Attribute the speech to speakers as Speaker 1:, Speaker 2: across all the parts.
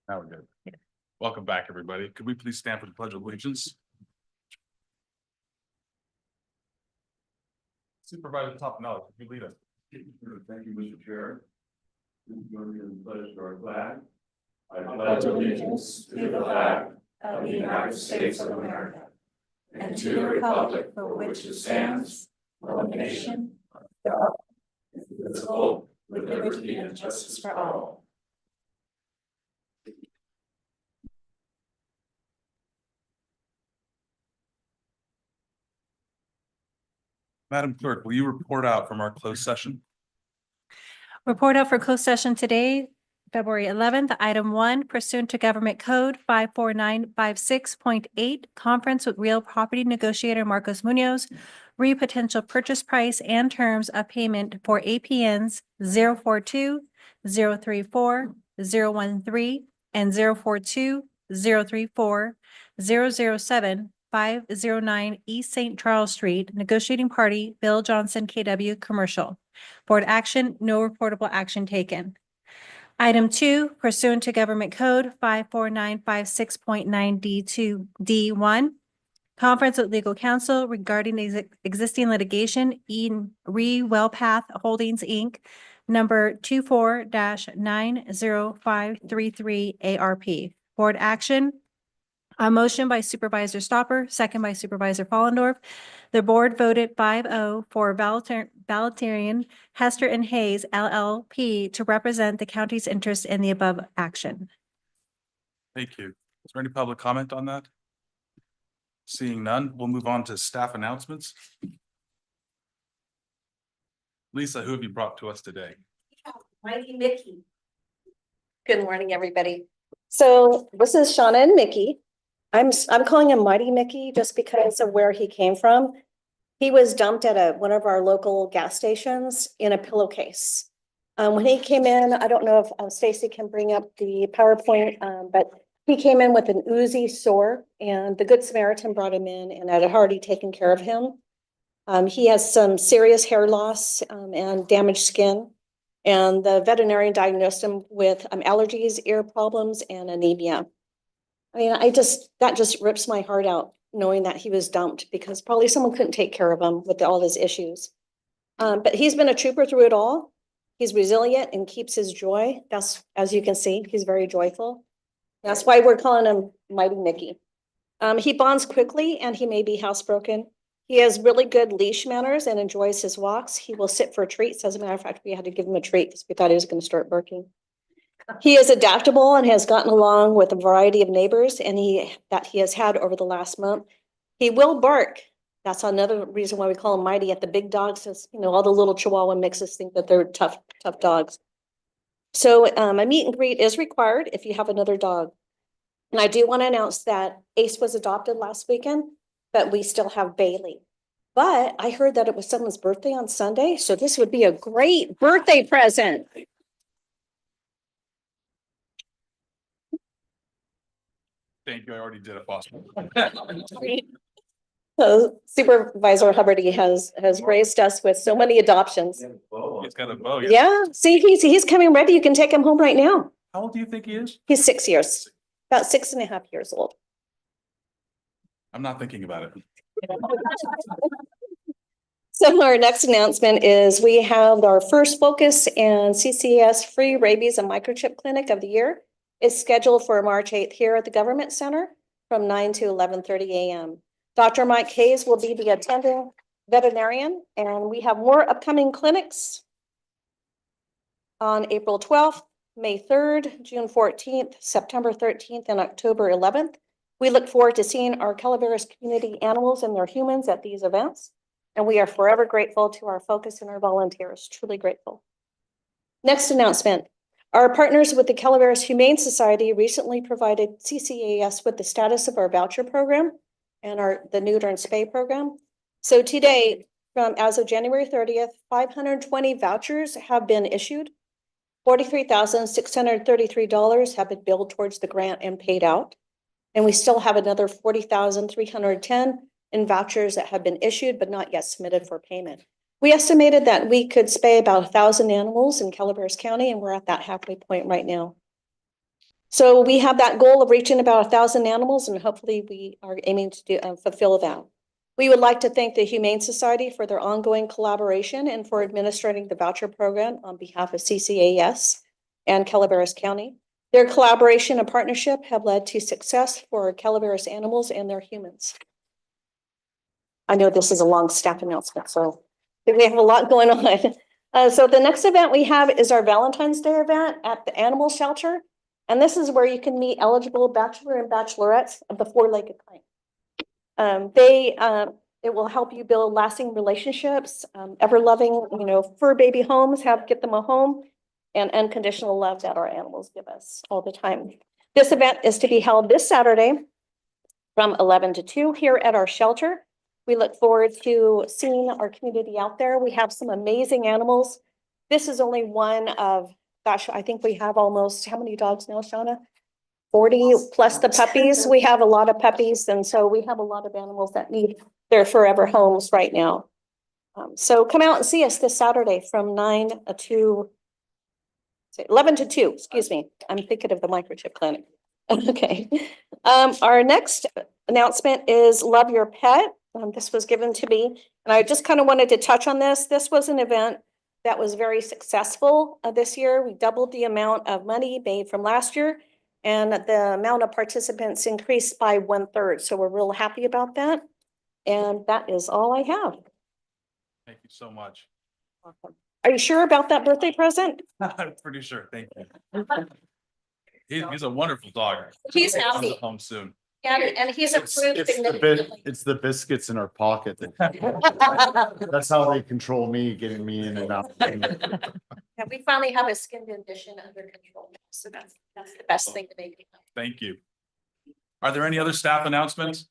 Speaker 1: Now we're good. Welcome back, everybody. Could we please stand for the Pledge of Allegiance? Supervisor Topanelli, could you lead us?
Speaker 2: Thank you, Mr. Chair. Join me in the pledge to our flag.
Speaker 3: I pledge allegiance to the flag of the United States of America and to the republic for which it stands, one nation, under God, indivisible, with liberty and justice for all.
Speaker 1: Madam Clerk, will you report out from our closed session?
Speaker 4: Report out for closed session today, February 11th, item 1, pursuant to Government Code 54956.8, conference with real property negotiator Marcos Munoz, re potential purchase price and terms of payment for APNs 042, 034, 013, and 042, 034, 007, 509 East St. Charles Street, negotiating party Bill Johnson, KW, commercial. Board action, no reportable action taken. Item 2, pursuant to Government Code 54956.9 D1, conference with legal counsel regarding existing litigation in Wellpath Holdings, Inc., number 24-90533 ARP. Board action, a motion by Supervisor Stopper, second by Supervisor Follendorf. The board voted 5-0 for Valentarian Hester and Hayes LLP to represent the county's interest in the above action.
Speaker 1: Thank you. Is there any public comment on that? Seeing none, we'll move on to staff announcements. Lisa, who have you brought to us today?
Speaker 5: Mighty Mickey. Good morning, everybody. So this is Shauna and Mickey. I'm calling him Mighty Mickey just because of where he came from. He was dumped at one of our local gas stations in a pillowcase. When he came in, I don't know if Stacy can bring up the PowerPoint, but he came in with an Uzi sore, and the Good Samaritan brought him in and had already taken care of him. He has some serious hair loss and damaged skin, and the veterinarian diagnosed him with allergies, ear problems, and anemia. I mean, that just rips my heart out knowing that he was dumped because probably someone couldn't take care of him with all his issues. But he's been a trooper through it all. He's resilient and keeps his joy. That's, as you can see, he's very joyful. That's why we're calling him Mighty Mickey. He bonds quickly and he may be housebroken. He has really good leash manners and enjoys his walks. He will sit for treats. As a matter of fact, we had to give him a treat because we thought he was going to start barking. He is adaptable and has gotten along with a variety of neighbors that he has had over the last month. He will bark. That's another reason why we call him Mighty. At the big dogs, is, all the little Chihuahua mixes think that they're tough dogs. So a meet and greet is required if you have another dog. And I do want to announce that Ace was adopted last weekend, but we still have Bailey. But I heard that it was someone's birthday on Sunday, so this would be a great birthday present.
Speaker 1: Thank you. I already did it, possible.
Speaker 5: So Supervisor Hubbard has graced us with so many adoptions.
Speaker 1: He's got a bow.
Speaker 5: Yeah, see, he's coming ready. You can take him home right now.
Speaker 1: How old do you think he is?
Speaker 5: He's 6 years, about 6.5 years old.
Speaker 1: I'm not thinking about it.
Speaker 5: So our next announcement is we have our first focus and CCS free rabies and microchip clinic of the year. Is scheduled for March 8th here at the Government Center from 9 to 11:30 a.m. Dr. Mike Hayes will be the attending veterinarian, and we have more upcoming clinics on April 12th, May 3rd, June 14th, September 13th, and October 11th. We look forward to seeing our Calaveras community animals and their humans at these events, and we are forever grateful to our focus and our volunteers, truly grateful. Next announcement. Our partners with the Calaveras Humane Society recently provided CCAS with the status of our voucher program and the neuter and spay program. So today, as of January 30th, 520 vouchers have been issued. $43,633 have been billed towards the grant and paid out. And we still have another $40,310 in vouchers that have been issued but not yet submitted for payment. We estimated that we could spay about 1,000 animals in Calaveras County, and we're at that halfway point right now. So we have that goal of reaching about 1,000 animals, and hopefully we are aiming to fulfill that. We would like to thank the Humane Society for their ongoing collaboration and for administrating the voucher program on behalf of CCAS and Calaveras County. Their collaboration and partnership have led to success for Calaveras animals and their humans. I know this is a long staff announcement, so we have a lot going on. So the next event we have is our Valentine's Day event at the animal shelter. And this is where you can meet eligible bachelor and bachelorettes of the four-legged kind. It will help you build lasting relationships, ever-loving, fur baby homes, get them a home, and unconditional love that our animals give us all the time. This event is to be held this Saturday from 11 to 2 here at our shelter. We look forward to seeing our community out there. We have some amazing animals. This is only one of, gosh, I think we have almost, how many dogs now, Shauna? 40 plus the puppies. We have a lot of puppies. And so we have a lot of animals that need their forever homes right now. So come out and see us this Saturday from 11 to 2, excuse me. I'm thinking of the microchip clinic. Okay. Our next announcement is Love Your Pet. This was given to me, and I just kind of wanted to touch on this. This was an event that was very successful this year. We doubled the amount of money made from last year, and the amount of participants increased by 1/3. So we're real happy about that. And that is all I have.
Speaker 1: Thank you so much.
Speaker 5: Are you sure about that birthday present?
Speaker 1: I'm pretty sure. Thank you. He's a wonderful dog.
Speaker 5: He's happy.
Speaker 1: Home soon.
Speaker 5: Yeah, and he's improved significantly.
Speaker 6: It's the biscuits in our pocket. That's how they control me, getting me in and out.
Speaker 5: Yeah, we finally have a skin condition under control. So that's the best thing to make me happy.
Speaker 1: Thank you. Are there any other staff announcements?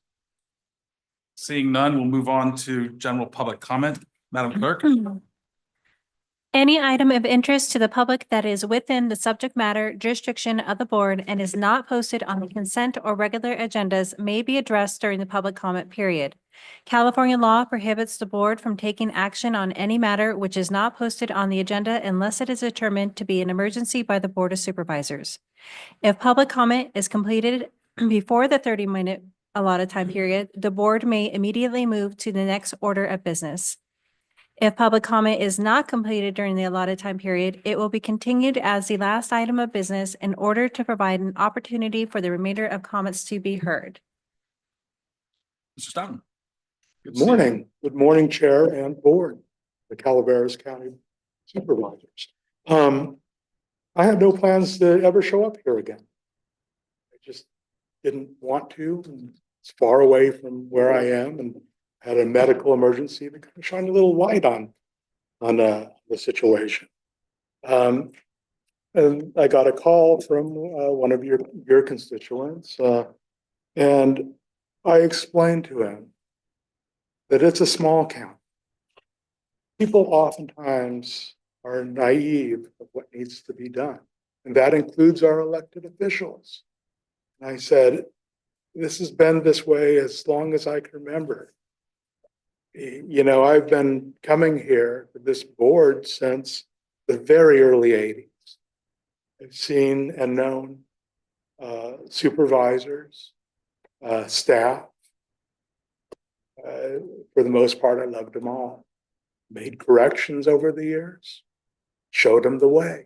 Speaker 1: Seeing none, we'll move on to general public comment. Madam Clerk?
Speaker 4: Any item of interest to the public that is within the subject matter jurisdiction of the board and is not posted on the consent or regular agendas may be addressed during the public comment period. California law prohibits the board from taking action on any matter which is not posted on the agenda unless it is determined to be an emergency by the Board of Supervisors. If public comment is completed before the 30-minute allotted time period, the board may immediately move to the next order of business. If public comment is not completed during the allotted time period, it will be continued as the last item of business in order to provide an opportunity for the remainder of comments to be heard.
Speaker 1: Mr. Stoughton?
Speaker 7: Good morning. Good morning, Chair and Board, the Calaveras County Supervisors. I had no plans to ever show up here again. I just didn't want to. It's far away from where I am and had a medical emergency that kind of shined a little light on the situation. And I got a call from one of your constituents, and I explained to him that it's a small county. People oftentimes are naive of what needs to be done, and that includes our elected officials. And I said, this has been this way as long as I can remember. I've been coming here to this board since the very early 80s. I've seen and known supervisors, staff. For the most part, I loved them all. Made corrections over the years, showed them the way.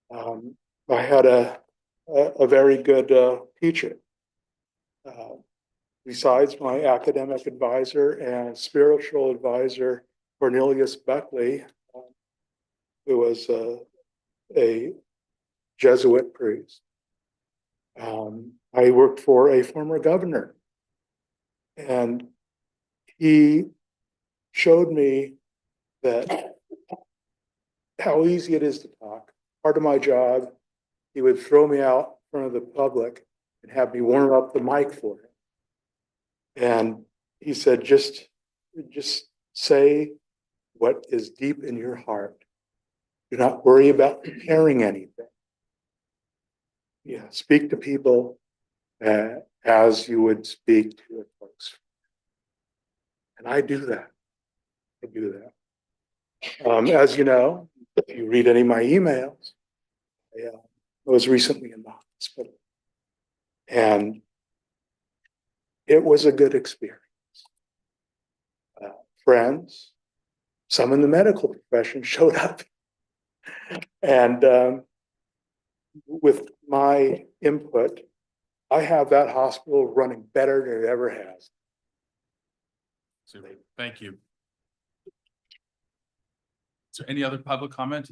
Speaker 7: I had a very good teacher. Besides my academic advisor and spiritual advisor, Cornelius Buckley, who was a Jesuit priest. I worked for a former governor, and he showed me that how easy it is to talk. Part of my job, he would throw me out in front of the public and have me warm up the mic for him. And he said, just say what is deep in your heart. Do not worry about preparing anything. Yeah, speak to people as you would speak to a close friend. And I do that. As you know, if you read any of my emails, I was recently in the hospital. And it was a good experience. Friends, some in the medical profession showed up. And with my input, I have that hospital running better than it ever has.
Speaker 1: Super. Thank you. Is there any other public comment?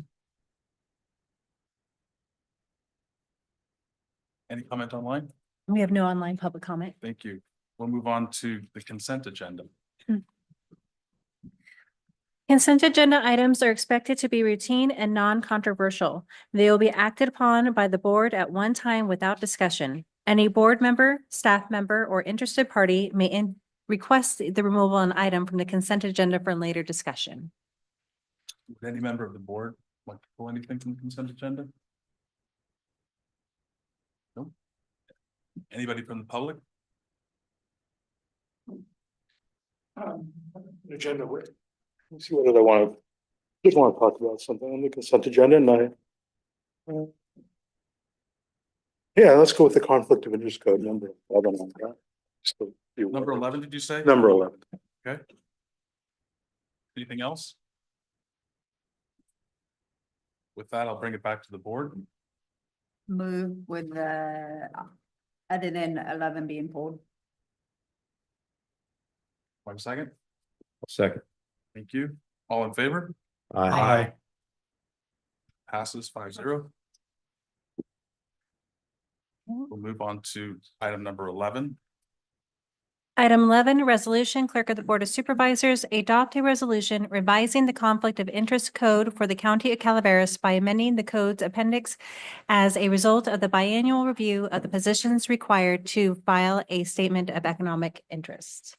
Speaker 1: Any comment online?
Speaker 4: We have no online public comment.
Speaker 1: Thank you. We'll move on to the consent agenda.
Speaker 4: Consent agenda items are expected to be routine and non-controversial. They will be acted upon by the board at one time without discussion. Any board member, staff member, or interested party may request the removal of an item from the consent agenda for later discussion.
Speaker 1: Would any member of the board like to pull anything from the consent agenda? No? Anybody from the public?
Speaker 7: Agenda. Let's see, what did I want to, just want to talk about something on the consent agenda and yeah, let's go with the conflict of interest code number 11 on that. So,
Speaker 1: Number 11, did you say?
Speaker 7: Number 11.
Speaker 1: Okay. Anything else? With that, I'll bring it back to the board.
Speaker 3: Move with the, other than 11 being pulled.
Speaker 1: 1 second.
Speaker 6: Second.
Speaker 1: Thank you. All in favor?
Speaker 6: Aye.
Speaker 1: Passes 5-0. We'll move on to item number 11.
Speaker 4: Item 11, resolution, clerk of the Board of Supervisors, adopt a resolution revising the conflict of interest code for the County of Calaveras by amending the code's appendix as a result of the biannual review of the positions required to file a statement of economic interest.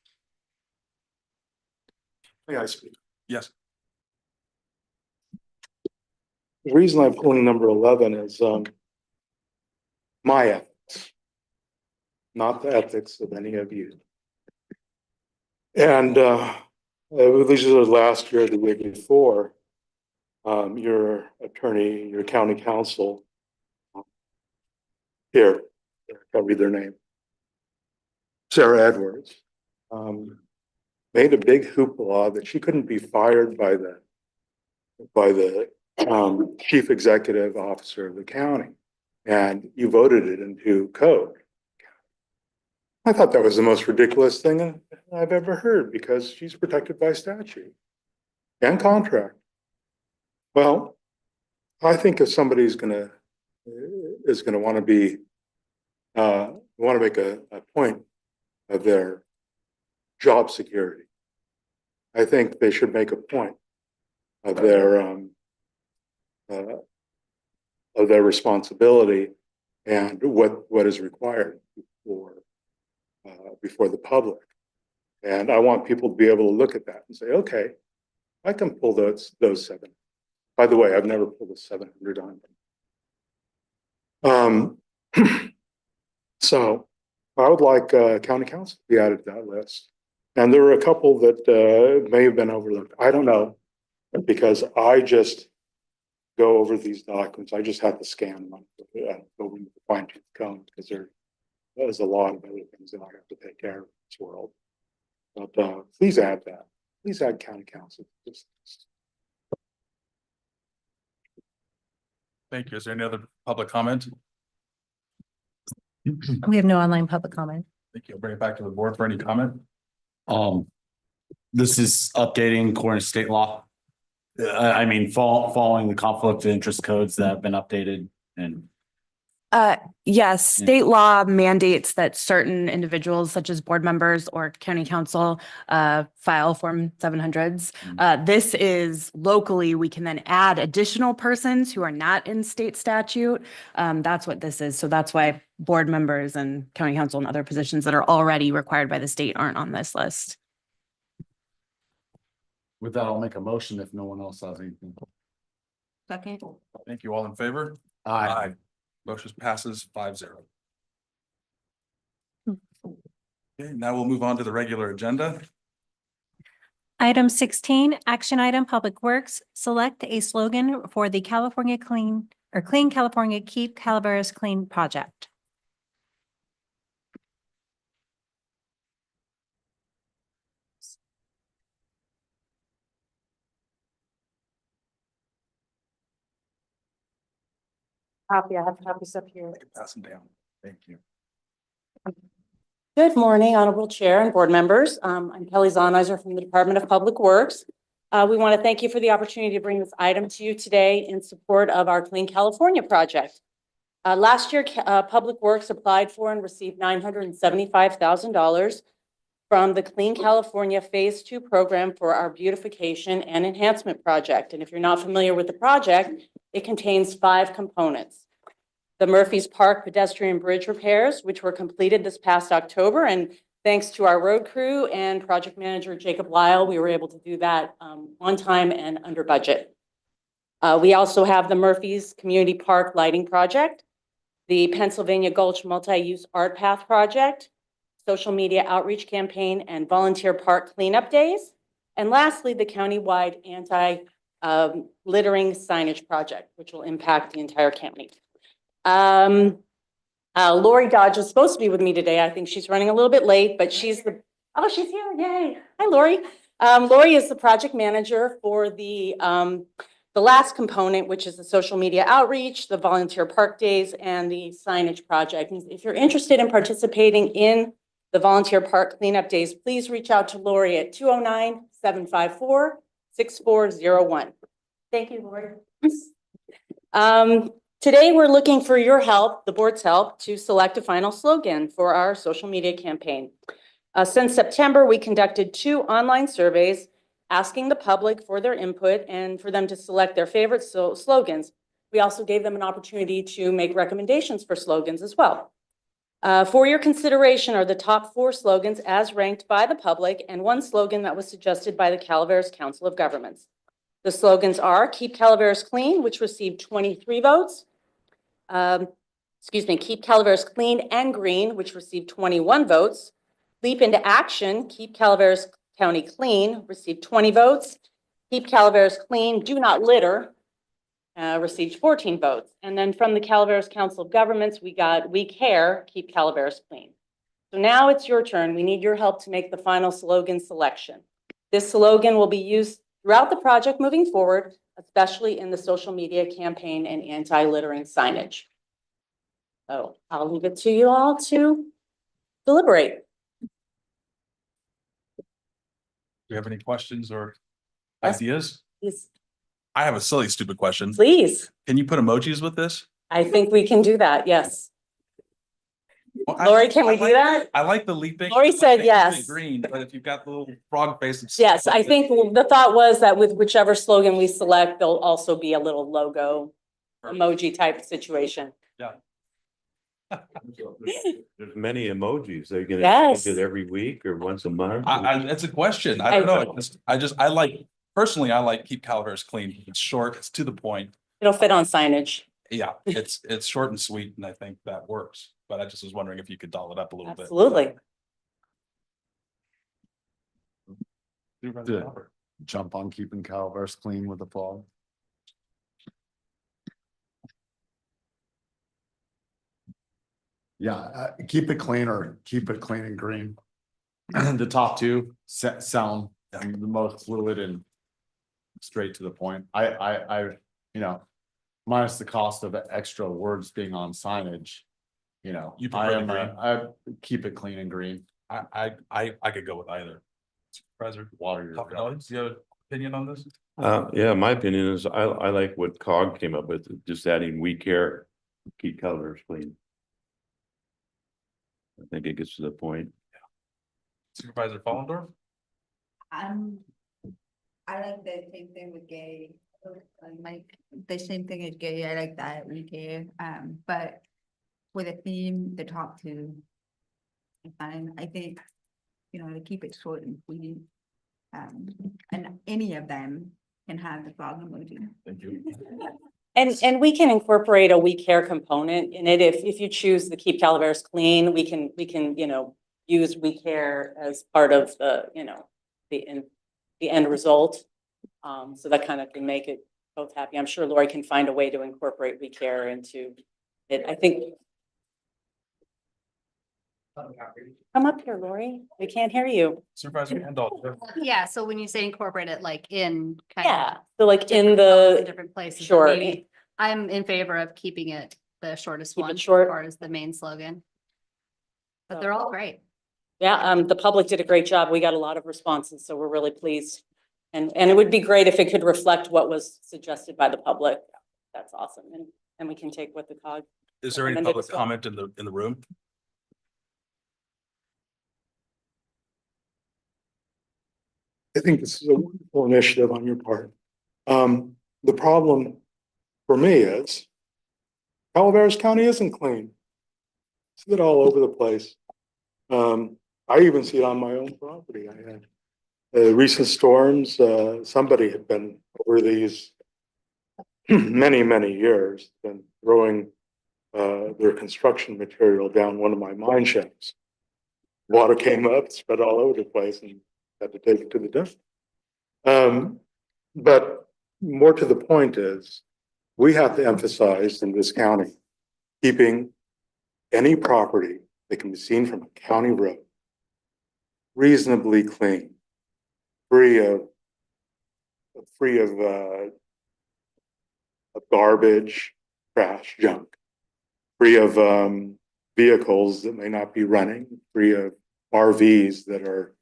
Speaker 7: May I speak?
Speaker 1: Yes.
Speaker 7: The reason I'm pulling number 11 is my ethics, not the ethics of any of you. And this is last year, the year before, your attorney, your county counsel, here, I'll read their name, Sarah Edwards, made a big hoopla that she couldn't be fired by the chief executive officer of the county, and you voted it into code. I thought that was the most ridiculous thing I've ever heard, because she's protected by statute and contract. Well, I think if somebody's gonna want to make a point of their job security, I think they should make a point of their responsibility and what is required before the public. And I want people to be able to look at that and say, okay, I can pull those 7. By the way, I've never pulled a 700 on them. So I would like county council to be added to that list. And there were a couple that may have been overlooked. I don't know, because I just go over these documents. I just have to scan them, go with the fine-tooth comb, because there's a lot of other things that I have to take care of in this world. But please add that. Please add county council.
Speaker 1: Thank you. Is there any other public comment?
Speaker 4: We have no online public comment.
Speaker 1: Thank you. I'll bring it back to the board for any comment.
Speaker 8: This is updating according to state law. I mean, following the conflict of interest codes that have been updated and.
Speaker 9: Yes, state law mandates that certain individuals such as board members or county council file Form 700s. This is locally, we can then add additional persons who are not in state statute. That's what this is. So that's why board members and county council and other positions that are already required by the state aren't on this list.
Speaker 8: With that, I'll make a motion if no one else has anything.
Speaker 4: Second.
Speaker 1: Thank you. All in favor?
Speaker 8: Aye.
Speaker 1: Motion passes 5-0. Okay, now we'll move on to the regular agenda.
Speaker 4: Item 16, action item, Public Works, select a slogan for the or Clean California Keep Calaveras Clean project.
Speaker 5: Copy, I have copies up here.
Speaker 1: Pass them down. Thank you.
Speaker 10: Good morning, Honorable Chair and board members. I'm Kelly Zonizer from the Department of Public Works. We want to thank you for the opportunity to bring this item to you today in support of our Clean California project. Last year, Public Works applied for and received $975,000 from the Clean California Phase 2 program for our beautification and enhancement project. And if you're not familiar with the project, it contains 5 components. The Murphy's Park pedestrian bridge repairs, which were completed this past October. And thanks to our road crew and project manager, Jacob Lyle, we were able to do that on time and under budget. We also have the Murphy's Community Park lighting project, the Pennsylvania Gulch multi-use art path project, social media outreach campaign, and volunteer park cleanup days. And lastly, the countywide anti-littering signage project, which will impact the entire county. Lori Dodge is supposed to be with me today. I think she's running a little bit late, but she's here. Yay. Hi, Lori. Lori is the project manager for the last component, which is the social media outreach, the volunteer park days, and the signage project. And if you're interested in participating in the volunteer park cleanup days, please reach out to Lori at 209-754-6401. Thank you, Lori. Today, we're looking for your help, the board's help, to select a final slogan for our social media campaign. Since September, we conducted 2 online surveys asking the public for their input and for them to select their favorite slogans. We also gave them an opportunity to make recommendations for slogans as well. For your consideration are the top 4 slogans as ranked by the public and 1 slogan that was suggested by the Calaveras Council of Governments. The slogans are Keep Calaveras Clean, which received 23 votes. Keep Calaveras Clean and Green, which received 21 votes. Leap into Action, Keep Calaveras County Clean, received 20 votes. Keep Calaveras Clean, Do Not Litter, received 14 votes. And then from the Calaveras Council of Governments, we got We Care, Keep Calaveras Clean. So now it's your turn. We need your help to make the final slogan selection. This slogan will be used throughout the project moving forward, especially in the social media campaign and anti-littering signage. So I'll leave it to you all to deliberate.
Speaker 1: Do you have any questions or
Speaker 10: Yes.
Speaker 1: ideas?
Speaker 10: Please.
Speaker 1: I have a silly, stupid question.
Speaker 10: Please.
Speaker 1: Can you put emojis with this?
Speaker 10: I think we can do that. Yes.
Speaker 1: Well,
Speaker 10: Lori, can we do that?
Speaker 1: I like the leaping.
Speaker 10: Lori said
Speaker 1: I like
Speaker 10: yes.
Speaker 1: Green, but if you've got the little frog faces.
Speaker 10: Yes, I think the thought was that with whichever slogan we select, there'll also be a little logo emoji type situation.
Speaker 2: There's many emojis. They're gonna
Speaker 10: Yes.
Speaker 2: change it every week or once a month.
Speaker 1: That's a question. I don't know. I like, personally, I like Keep Calaveras Clean. It's short, it's to the point.
Speaker 10: It'll fit on signage.
Speaker 1: Yeah, it's short and sweet, and I think that works. But I just was wondering if you could doll it up a little bit.
Speaker 10: Absolutely.
Speaker 6: Yeah. Jump on keeping Calaveras clean with the fog. Yeah, keep it clean or keep it clean and green. The top 2 sound the most fluid and straight to the point. I minus the cost of extra words being on signage,
Speaker 1: You prefer the green?
Speaker 6: I keep it clean and green.
Speaker 1: I could go with either. Supervisor,
Speaker 6: Water your
Speaker 1: do
Speaker 6: gardens.
Speaker 1: you have an opinion on this?
Speaker 2: Yeah, my opinion is I like what COG came up with, just adding We Care, Keep Calaveras Clean. I think it gets to the point.
Speaker 1: Supervisor Fallendorf?
Speaker 3: I like the same thing with gay. The same thing as gay. I like that we care. But with a theme, the top 2. And I think, to keep it short and sweet. And any of them can have the frog emoji.
Speaker 1: Thank you.
Speaker 10: And we can incorporate a We Care component in it. If you choose the Keep Calaveras Clean, we can, use We Care as part of the, the end result. So that kind of can make it both happy. I'm sure Lori can find a way to incorporate We Care into it. I think. Come up here, Lori. We can't hear you.
Speaker 1: Supervisor Randolph.
Speaker 3: Yeah, so when you say incorporate it like in. kind of
Speaker 10: Yeah, so like in
Speaker 3: different zones
Speaker 10: the,
Speaker 3: Different places.
Speaker 10: sure.
Speaker 3: maybe I'm in favor of keeping it the shortest
Speaker 10: Keep it
Speaker 3: one. As
Speaker 10: short.
Speaker 3: far as the main slogan. But they're all great.
Speaker 10: yeah, the public did a great job. We got a lot of responses, so we're really pleased. And it would be great if it could reflect what was suggested by the public. That's awesome. And we can take what the COG.
Speaker 1: Is there any
Speaker 10: recommended
Speaker 1: public
Speaker 10: as well.
Speaker 1: comment in the room?
Speaker 7: I think this is a wonderful initiative on your part. The problem for me is Calaveras County isn't clean. See it all over the place. I even see it on my own property. I had recent storms. Somebody had been over these many, many years, been throwing their construction material down one of my mine shafts. Water came up, spread all over the place, and had to take it to the dump. But more to the point is, we have to emphasize in this county, keeping any property that can be seen from a county road reasonably clean, free of garbage, trash, junk, free of vehicles that may not be running, free of RVs that are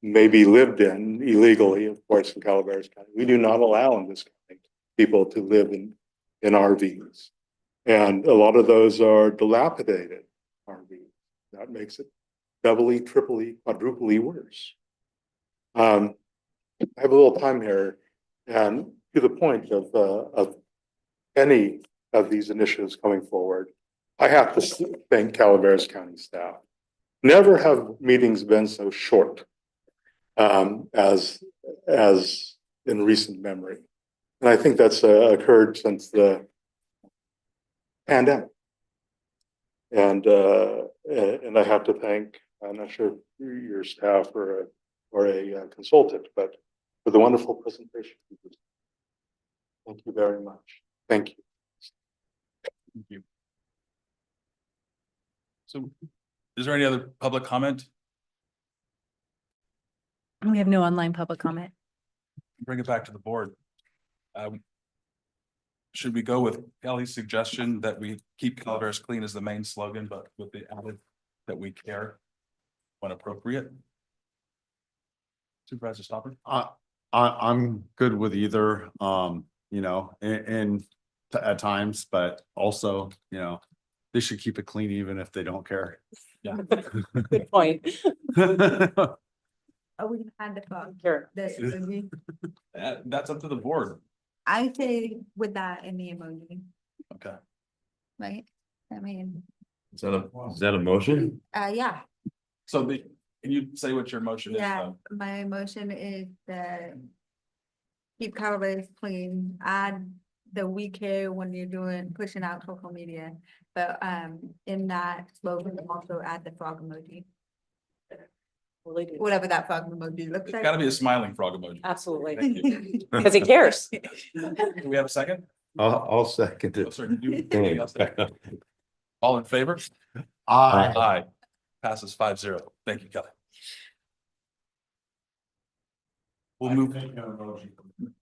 Speaker 7: maybe lived in illegally, of course, in Calaveras County. We do not allow in this county people to live in RVs. And a lot of those are dilapidated RVs. That makes it doubly, triply, quadruply worse. I have a little time here, and to the point of any of these initiatives coming forward, I have to thank Calaveras County staff. Never have meetings been so short as in recent memory. And I think that's occurred since the pandemic. And I have to thank, I'm not sure your staff or a consultant, but for the wonderful presentation. Thank you very much. Thank you.
Speaker 1: Thank you. So is there any other public comment?
Speaker 4: We have no online public comment.
Speaker 1: Bring it back to the board. Should we go with Kelly's suggestion that we keep Calaveras clean as the main slogan, but with the added that we care when appropriate? Supervisor Stopper?
Speaker 6: I'm good with either, you know, and at times, but also, you know, they should keep it clean even if they don't care.
Speaker 1: Yeah.
Speaker 10: Good point.
Speaker 3: Are we gonna add the fog?
Speaker 10: Sure.
Speaker 1: That's up to the board.
Speaker 3: I say with that in the emoji,
Speaker 1: Okay.
Speaker 3: right? I mean,
Speaker 2: Is that a motion?
Speaker 3: yeah,
Speaker 1: So can you say what your motion is?
Speaker 3: yeah, my motion is that keep Calaveras clean, add the we care when you're pushing out social media, but in that slogan, also add the frog emoji,
Speaker 10: Really do.
Speaker 3: whatever that frog emoji looks
Speaker 1: It's
Speaker 3: like.
Speaker 1: gotta be a smiling frog emoji.
Speaker 10: Absolutely.
Speaker 1: Thank you.
Speaker 10: Because he cares.
Speaker 1: Do we have a second?
Speaker 2: I'll second
Speaker 1: Oh,
Speaker 2: it.
Speaker 1: sorry, anything else? All in favor?
Speaker 6: I
Speaker 1: Aye. Passes 5-0. Thank you, Kelly. We'll move.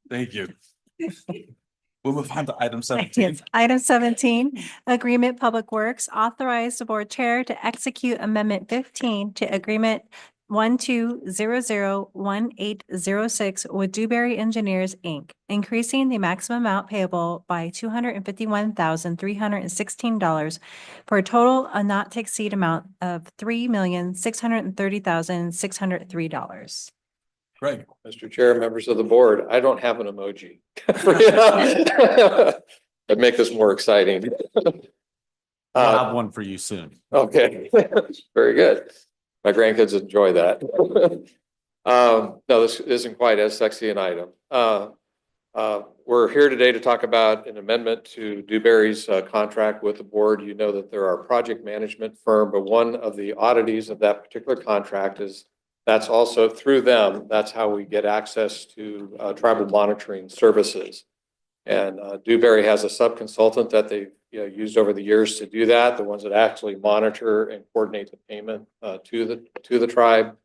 Speaker 1: Thank you. We'll move on to item 17.
Speaker 4: Yes. Item 17, Agreement Public Works, authorize the board chair to execute Amendment 15 to Agreement 12001806 with Dewberry Engineers, Inc., increasing the maximum amount payable by $251,316 for a total not to exceed amount of $3,630,603.
Speaker 1: Greg,
Speaker 11: Mr. Chair, members of the board, I don't have an emoji. That'd make this more exciting.
Speaker 6: I'll have one for you soon.
Speaker 11: Okay, very good. My grandkids enjoy that. No, this isn't quite as sexy an item. We're here today to talk about an amendment to Dewberry's contract with the board. You know that they're our project management firm, but one of the oddities of that particular contract is that's also through them, that's how we get access to tribal monitoring services. And Dewberry has a sub-consultant that they've used over the years to do that. The ones that actually monitor and coordinate the payment to the tribe.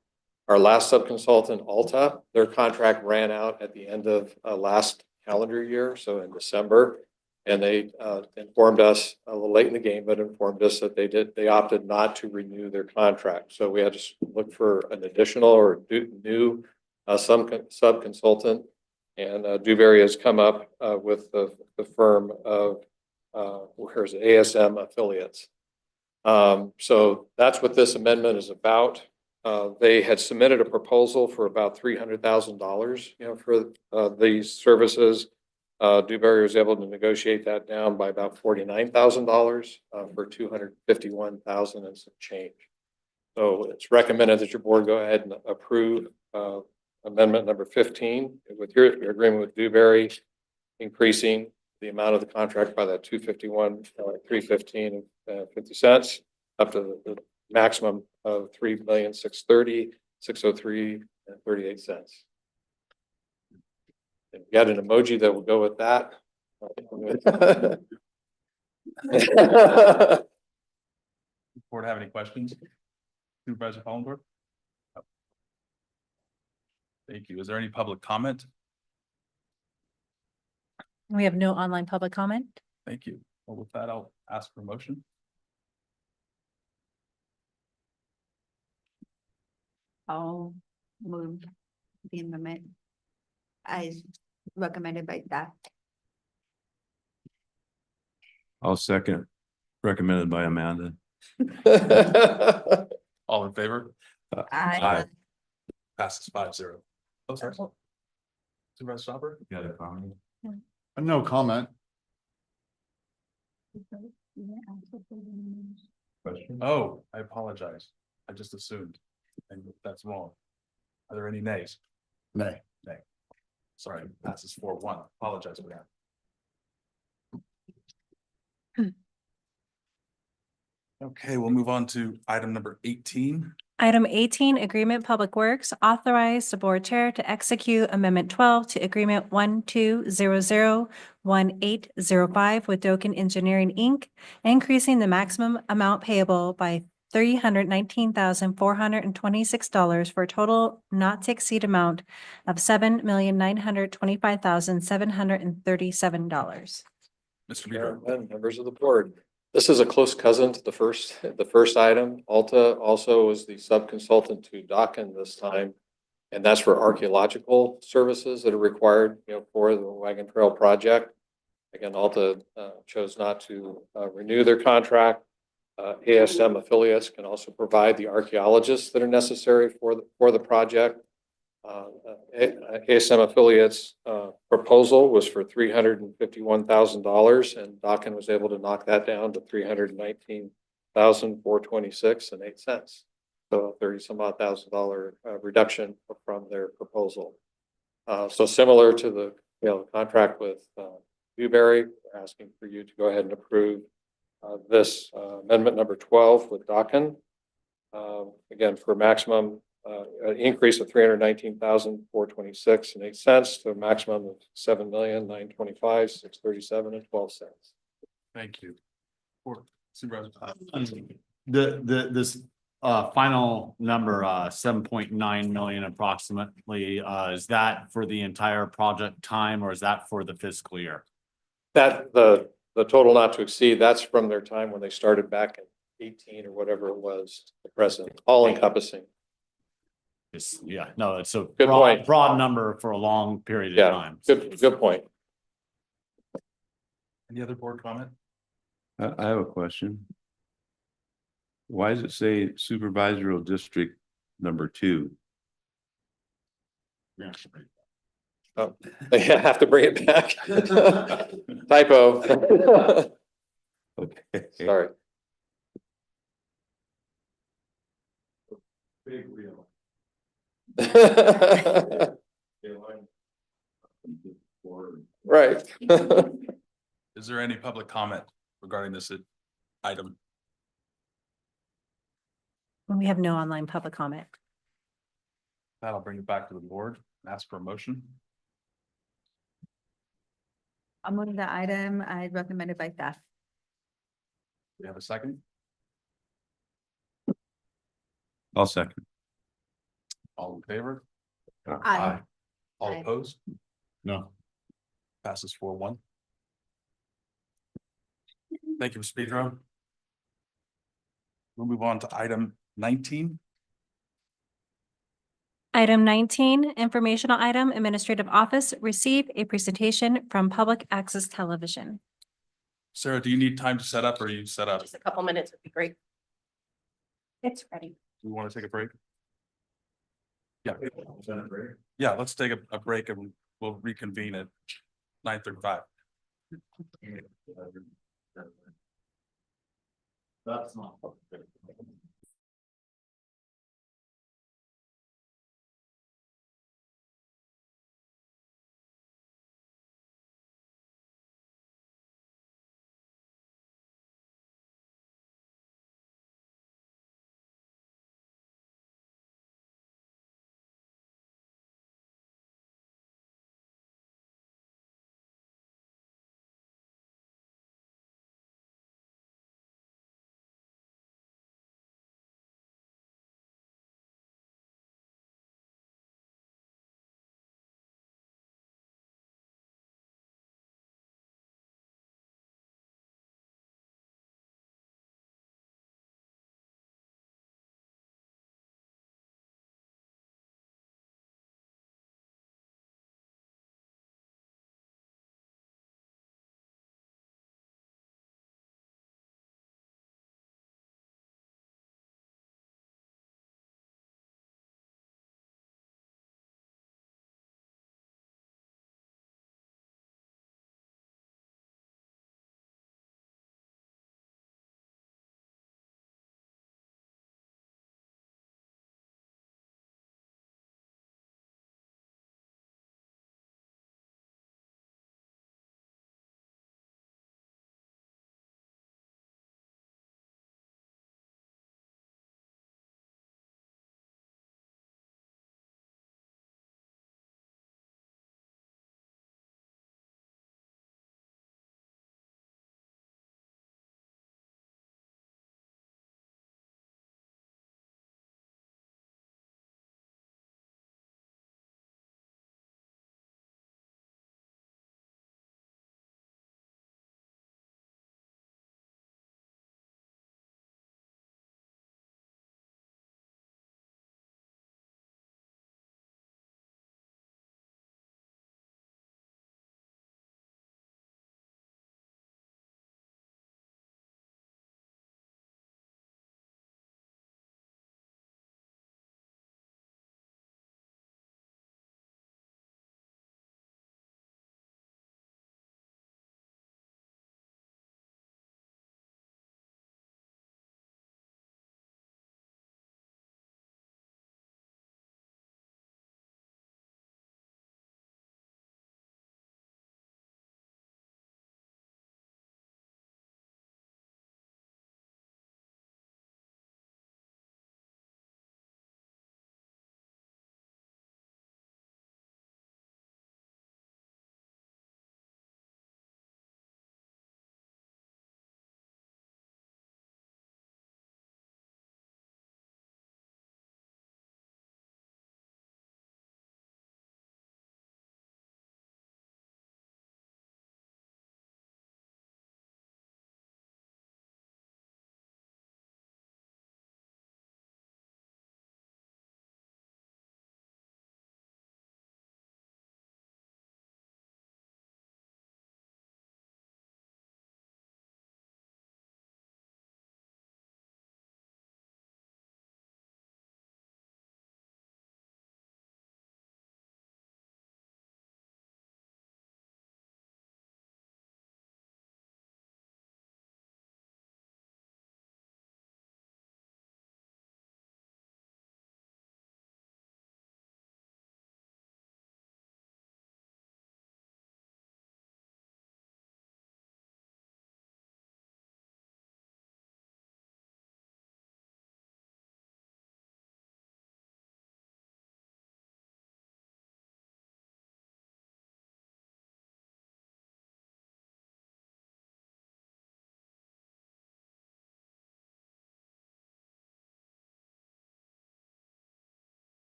Speaker 11: Our last sub-consultant, Alta, their contract ran out at the end of last calendar year, so in December. And they informed us a little late in the game, but informed us that they opted not to renew their contract. So we had to look for an additional or new sub-consultant. And Dewberry has come up with the firm of where's it, ASM Affiliates. So that's what this amendment is about. They had submitted a proposal for about $300,000, for these services. Dewberry was able to negotiate that down by about $49,000 for $251,000 and some change. So it's recommended that your board go ahead and approve amendment number 15 with your agreement with Dewberry, increasing the amount of the contract by that 251, 315 and 50 cents up to the maximum of 3,630,603 and 38 cents. And we got an emoji that will go with that.
Speaker 1: Board have any questions? Supervisor Hollendorf? Thank you. Is there any public comment?
Speaker 4: We have no online public comment.
Speaker 1: Thank you. Well, with that, I'll ask for a motion.
Speaker 3: I'll move the amendment as recommended by staff.
Speaker 2: I'll second, recommended by Amanda.
Speaker 1: All in favor?
Speaker 2: Aye.
Speaker 1: Passes 5-0. Oh, sorry. Supervisor Stopper?
Speaker 2: Got a comment?
Speaker 6: No comment.
Speaker 2: Question?
Speaker 1: Oh, I apologize. I just assumed, and that's wrong. Are there any nays?
Speaker 6: Nay.
Speaker 1: Nay. Sorry, passes 4-1. Apologize for that. Okay, we'll move on to item number 18.
Speaker 4: Item 18, Agreement Public Works, authorize the board chair to execute Amendment 12 to Agreement 12001805 with Doken Engineering, Inc., increasing the maximum amount payable by $319,426 for a total not to exceed amount of $7,925,737.
Speaker 1: Mr. Beaver.
Speaker 11: Members of the board. This is a close cousin to the first item. Alta also was the sub-consultant to Dokken this time. And that's for archaeological services that are required, for the Wagon Trail project. Again, Alta chose not to renew their contract. ASM Affiliates can also provide the archaeologists that are necessary for the project. ASM Affiliates proposal was for $351,000, and Dokken was able to knock that down to $319,426.08. So $30-some-odd-thousand reduction from their proposal. So similar to the contract with Dewberry, we're asking for you to go ahead and approve this amendment number 12 with Dokken. Again, for maximum an increase of $319,426.08 to a maximum of $7,925,637.12.
Speaker 1: Thank you. Supervisor.
Speaker 8: This final number, 7.9 million approximately, is that for the entire project time or is that for the fiscal year?
Speaker 11: That the total not to exceed, that's from their time when they started back in 18 or whatever it was to the present, all encompassing.
Speaker 8: Yeah, no, it's a
Speaker 11: Good point.
Speaker 8: broad number for a long period of time.
Speaker 11: Good point.
Speaker 1: Any other board comment?
Speaker 2: I have a question. Why does it say supervisory district number 2?
Speaker 6: Yeah.
Speaker 11: Oh, I have to bring it back. Typo.
Speaker 2: Okay.
Speaker 11: Sorry.
Speaker 2: Big wheel.
Speaker 11: Right.
Speaker 1: Is there any public comment regarding this item?
Speaker 4: We have no online public comment.
Speaker 1: That'll bring it back to the board and ask for a motion.
Speaker 3: I'll move the item I recommended by staff.
Speaker 1: We have a second.
Speaker 2: I'll second.
Speaker 1: All in favor?
Speaker 3: Aye.
Speaker 1: All
Speaker 5: Aye.
Speaker 1: opposed?
Speaker 8: No.
Speaker 1: Passes 4-1. Thank you, speed run. We'll move on to item 19.
Speaker 4: Item 19, informational item, administrative office, receive a presentation from Public Access Television.
Speaker 1: Sarah, do you need time to set up or are you set up?
Speaker 5: Just a couple minutes would be great.
Speaker 4: It's ready.
Speaker 1: Do we want to take a break? Yeah. Yeah, let's take a break and we'll reconvene at 9:35.
Speaker 8: That's not.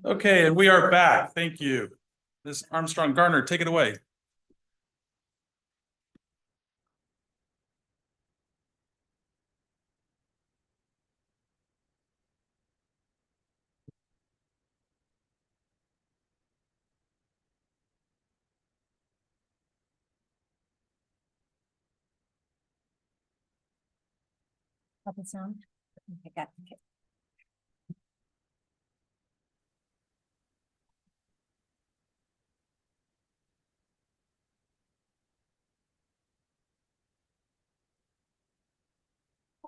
Speaker 1: Okay, and we are back. Thank you. Ms. Armstrong Garner, take it away.
Speaker 4: Puppet sound. Okay, got it. Okay.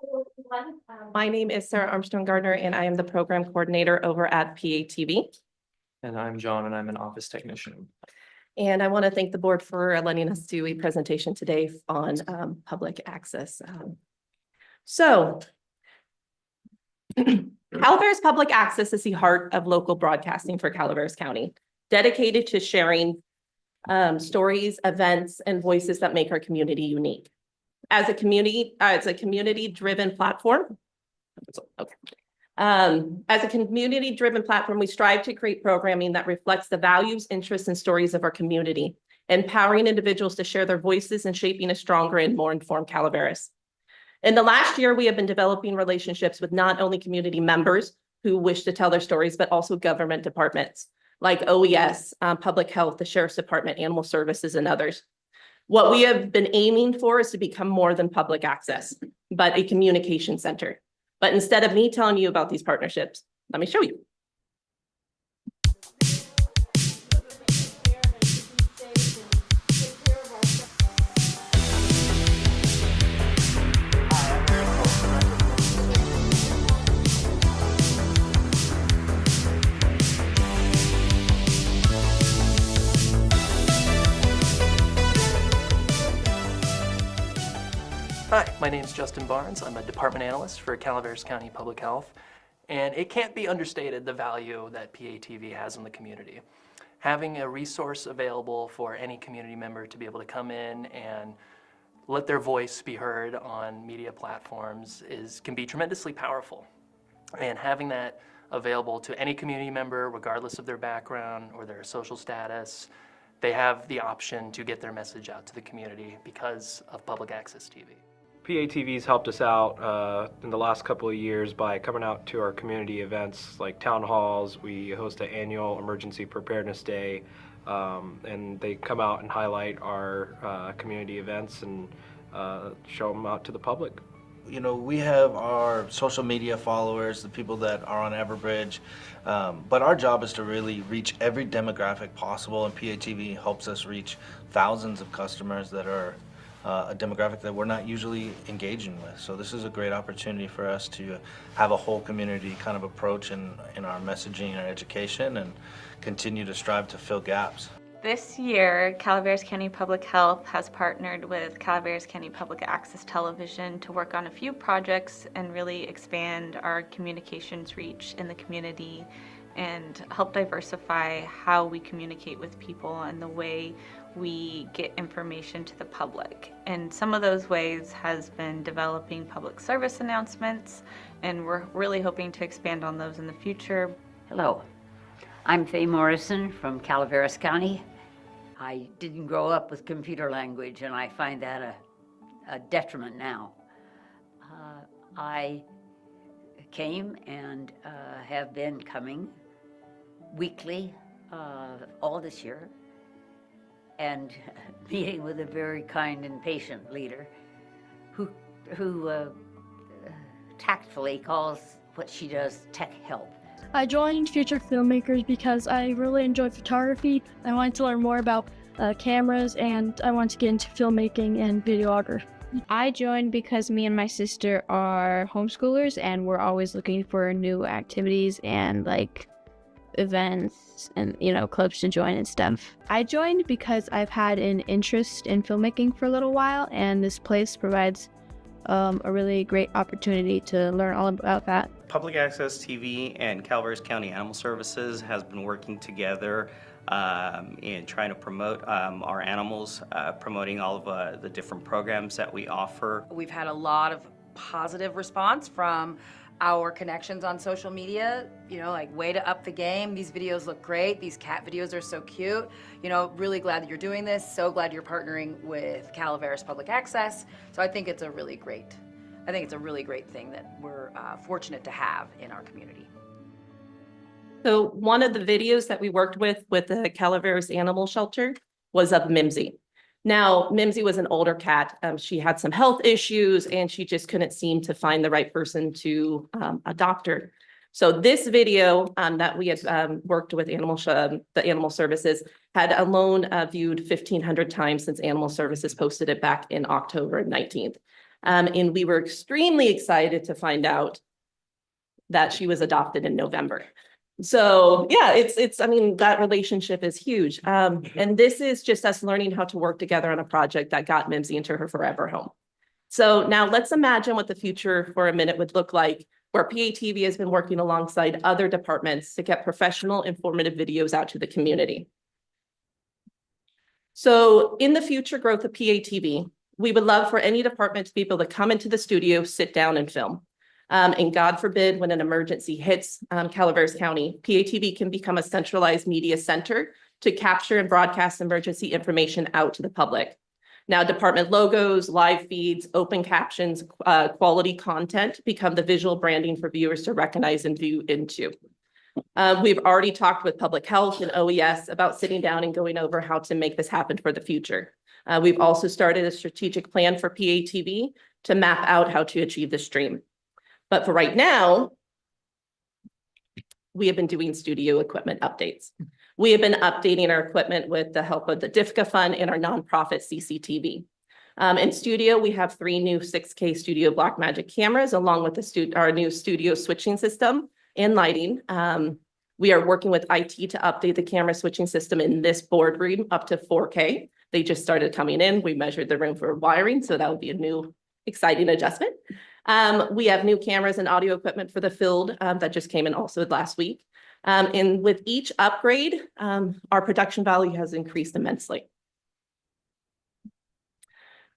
Speaker 12: Hello, everyone. My name is Sarah Armstrong Gardner, and I am the program coordinator over at PATV.
Speaker 13: And I'm John, and I'm an office technician.
Speaker 12: And I want to thank the board for letting us do a presentation today on public access. So Calaveras Public Access is the heart of local broadcasting for Calaveras County, dedicated to sharing stories, events, and voices that make our community unique. As a community-driven platform. Okay. As a community-driven platform, we strive to create programming that reflects the values, interests, and stories of our community, empowering individuals to share their voices and shaping a stronger and more informed Calaveras. In the last year, we have been developing relationships with not only community members who wish to tell their stories, but also government departments like OES, Public Health, the Sheriff's Department, Animal Services, and others. What we have been aiming for is to become more than public access, but a communication center. But instead of me telling you about these partnerships, let me show you.
Speaker 13: Hi, my name is Justin Barnes. I'm a department analyst for Calaveras County Public Health. And it can't be understated the value that PATV has in the community. Having a resource available for any community member to be able to come in and let their voice be heard on media platforms can be tremendously powerful. And having that available to any community member, regardless of their background or their social status, they have the option to get their message out to the community because of public access TV.
Speaker 14: PATV's helped us out in the last couple of years by coming out to our community events like town halls. We host an annual emergency preparedness day, and they come out and highlight our community events and show them out to the public.
Speaker 15: You know, we have our social media followers, the people that are on Everbridge, but our job is to really reach every demographic possible, and PATV helps us reach thousands of customers that are a demographic that we're not usually engaging with. So this is a great opportunity for us to have a whole community kind of approach in our messaging and our education and continue to strive to fill gaps.
Speaker 16: This year, Calaveras County Public Health has partnered with Calaveras County Public Access Television to work on a few projects and really expand our communications reach in the community and help diversify how we communicate with people and the way we get information to the public. And some of those ways has been developing public service announcements, and we're really hoping to expand on those in the future.
Speaker 17: Hello, I'm Faye Morrison from Calaveras County. I didn't grow up with computer language, and I find that a detriment now. I came and have been coming weekly all this year, and meeting with a very kind and patient leader who tactfully calls what she does tech help.
Speaker 18: I joined Future Filmmakers because I really enjoy photography. I wanted to learn more about cameras, and I wanted to get into filmmaking and videography.
Speaker 19: I joined because me and my sister are homeschoolers, and we're always looking for new activities and like events and, you know, clubs to join and stuff. I joined because I've had an interest in filmmaking for a little while, and this place provides a really great opportunity to learn all about that.
Speaker 20: Public Access TV and Calaveras County Animal Services has been working together in trying to promote our animals, promoting all of the different programs that we offer.
Speaker 21: We've had a lot of positive response from our connections on social media, like way to up the game. These videos look great. These cat videos are so cute. Really glad that you're doing this. So glad you're partnering with Calaveras Public Access. So I think it's a really great thing that we're fortunate to have in our community.
Speaker 12: So one of the videos that we worked with the Calaveras Animal Shelter was of Mimsy. Now, Mimsy was an older cat. She had some health issues and she just couldn't seem to find the right person to adopt her. So this video that we had worked with the Animal Services had alone viewed 1,500 times since Animal Services posted it back in October 19th. And we were extremely excited to find out that she was adopted in November. So yeah, I mean, that relationship is huge. And this is just us learning how to work together on a project that got Mimsy into her forever home. So now let's imagine what the future for a minute would look like, where PATV has been working alongside other departments to get professional, informative videos out to the community. So in the future growth of PATV, we would love for any department to be able to come into the studio, sit down and film. And God forbid, when an emergency hits Calaveras County, PATV can become a centralized media center to capture and broadcast emergency information out to the public. Now, department logos, live feeds, open captions, quality content become the visual branding for viewers to recognize and view into. We've already talked with public health and OES about sitting down and going over how to make this happen for the future. We've also started a strategic plan for PATV to map out how to achieve this dream. But for right now, we have been doing studio equipment updates. We have been updating our equipment with the help of the DFCA Fund and our nonprofit CCTV. In studio, we have 3 new 6K Studio Blackmagic cameras, along with our new studio switching system and lighting. We are working with IT to update the camera switching system in this boardroom up to 4K. They just started coming in. We measured the room for wiring, so that would be a new exciting adjustment. We have new cameras and audio equipment for the field that just came in also last week. And with each upgrade, our production value has increased immensely.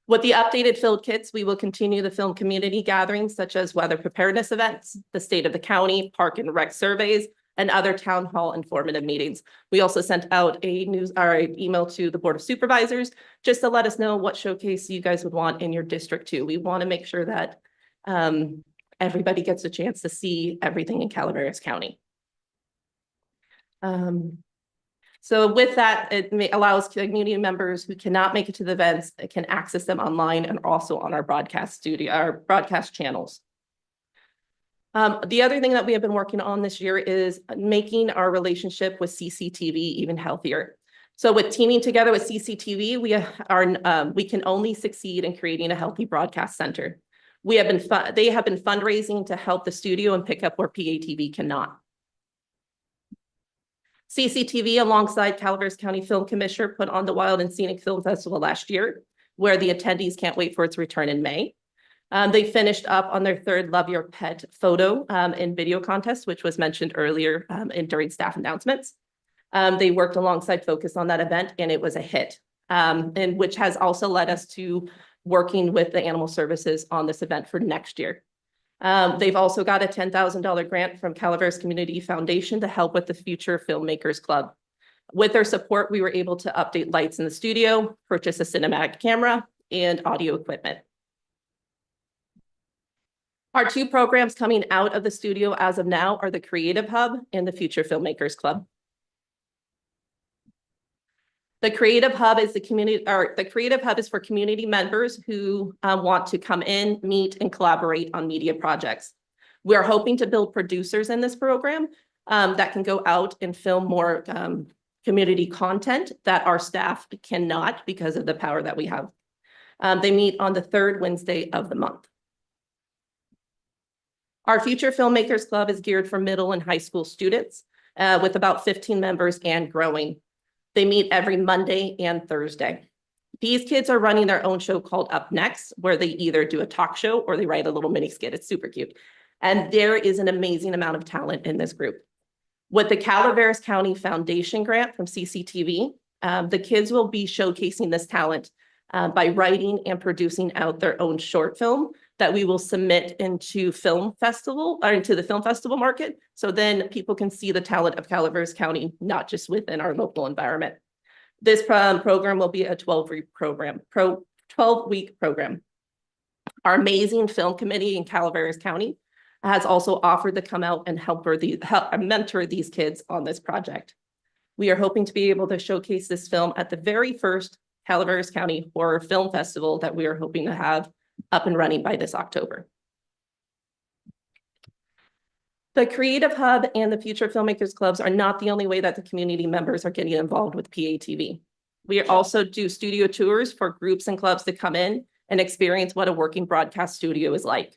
Speaker 12: With the updated field kits, we will continue the film community gatherings such as weather preparedness events, the state of the county, park and rec surveys, and other town hall informative meetings. We also sent out a email to the Board of Supervisors just to let us know what showcase you guys would want in your district too. We want to make sure that everybody gets a chance to see everything in Calaveras County. So with that, it allows community members who cannot make it to the events can access them online and also on our broadcast channels. The other thing that we have been working on this year is making our relationship with CCTV even healthier. So with teaming together with CCTV, we can only succeed in creating a healthy broadcast center. They have been fundraising to help the studio and pick up where PATV cannot. CCTV, alongside Calaveras County Film Commissioner, put on the Wild and Scenic Film Festival last year, where the attendees can't wait for its return in May. They finished up on their 3rd Love Your Pet photo and video contest, which was mentioned earlier during staff announcements. They worked alongside Focus on that event, and it was a hit, and which has also led us to working with the Animal Services on this event for next year. They've also got a $10,000 grant from Calaveras Community Foundation to help with the Future Filmmakers Club. With their support, we were able to update lights in the studio, purchase a cinematic camera, and audio equipment. Our 2 programs coming out of the studio as of now are the Creative Hub and the Future Filmmakers Club. The Creative Hub is for community members who want to come in, meet, and collaborate on media projects. We are hoping to build producers in this program that can go out and film more community content that our staff cannot because of the power that we have. They meet on the 3rd Wednesday of the month. Our Future Filmmakers Club is geared for middle and high school students with about 15 members and growing. They meet every Monday and Thursday. These kids are running their own show called Up Next, where they either do a talk show or they write a little mini skit. It's super cute. And there is an amazing amount of talent in this group. With the Calaveras County Foundation grant from CCTV, the kids will be showcasing this talent by writing and producing out their own short film that we will submit into film festival or into the film festival market. So then people can see the talent of Calaveras County, not just within our local environment. This program will be a 12-week program, 12-week program. Our amazing film committee in Calaveras County has also offered to come out and help mentor these kids on this project. We are hoping to be able to showcase this film at the very first Calaveras County Horror Film Festival that we are hoping to have up and running by this October. The Creative Hub and the Future Filmmakers Clubs are not the only way that the community members are getting involved with PATV. We also do studio tours for groups and clubs to come in and experience what a working broadcast studio is like.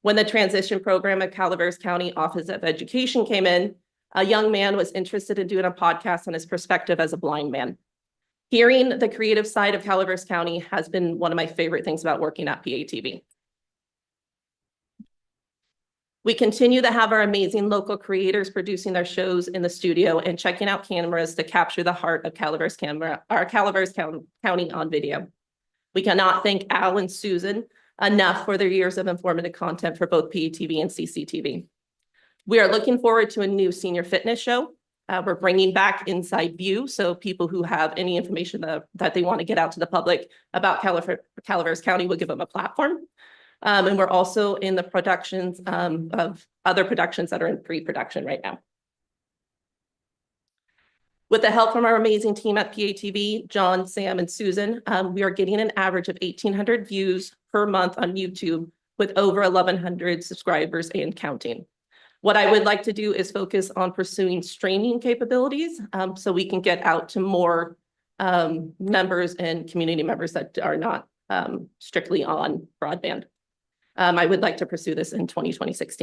Speaker 12: When the transition program at Calaveras County Office of Education came in, a young man was interested in doing a podcast on his perspective as a blind man. Hearing the creative side of Calaveras County has been one of my favorite things about working at PATV. We continue to have our amazing local creators producing their shows in the studio and checking out cameras to capture the heart of Calaveras County on video. We cannot thank Al and Susan enough for their years of informative content for both PATV and CCTV. We are looking forward to a new senior fitness show. We're bringing back Inside View, so people who have any information that they want to get out to the public about Calaveras County will give them a platform. And we're also in the productions of other productions that are in pre-production right now. With the help from our amazing team at PATV, John, Sam, and Susan, we are getting an average of 1,800 views per month on YouTube with over 1,100 subscribers and counting. What I would like to do is focus on pursuing streaming capabilities so we can get out to more members and community members that are not strictly on broadband. I would like to pursue this in 2026.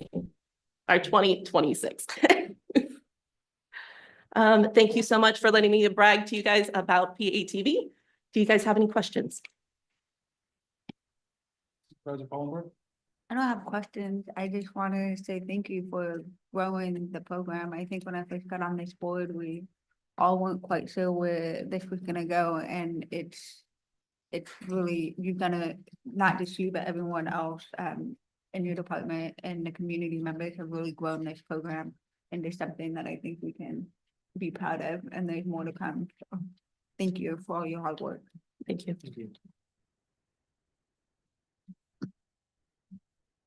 Speaker 12: Thank you so much for letting me brag to you guys about PATV. Do you guys have any questions?
Speaker 1: Supervisor Palmer?
Speaker 3: I don't have questions. I just want to say thank you for growing the program. I think when I first got on this board, we all weren't quite sure where this was gonna go, and it's really, you've done a, not just you, but everyone else in your department and the community members have really grown this program into something that I think we can be proud of, and there's more to come. So thank you for all your hard work.
Speaker 12: Thank you.
Speaker 1: Thank you.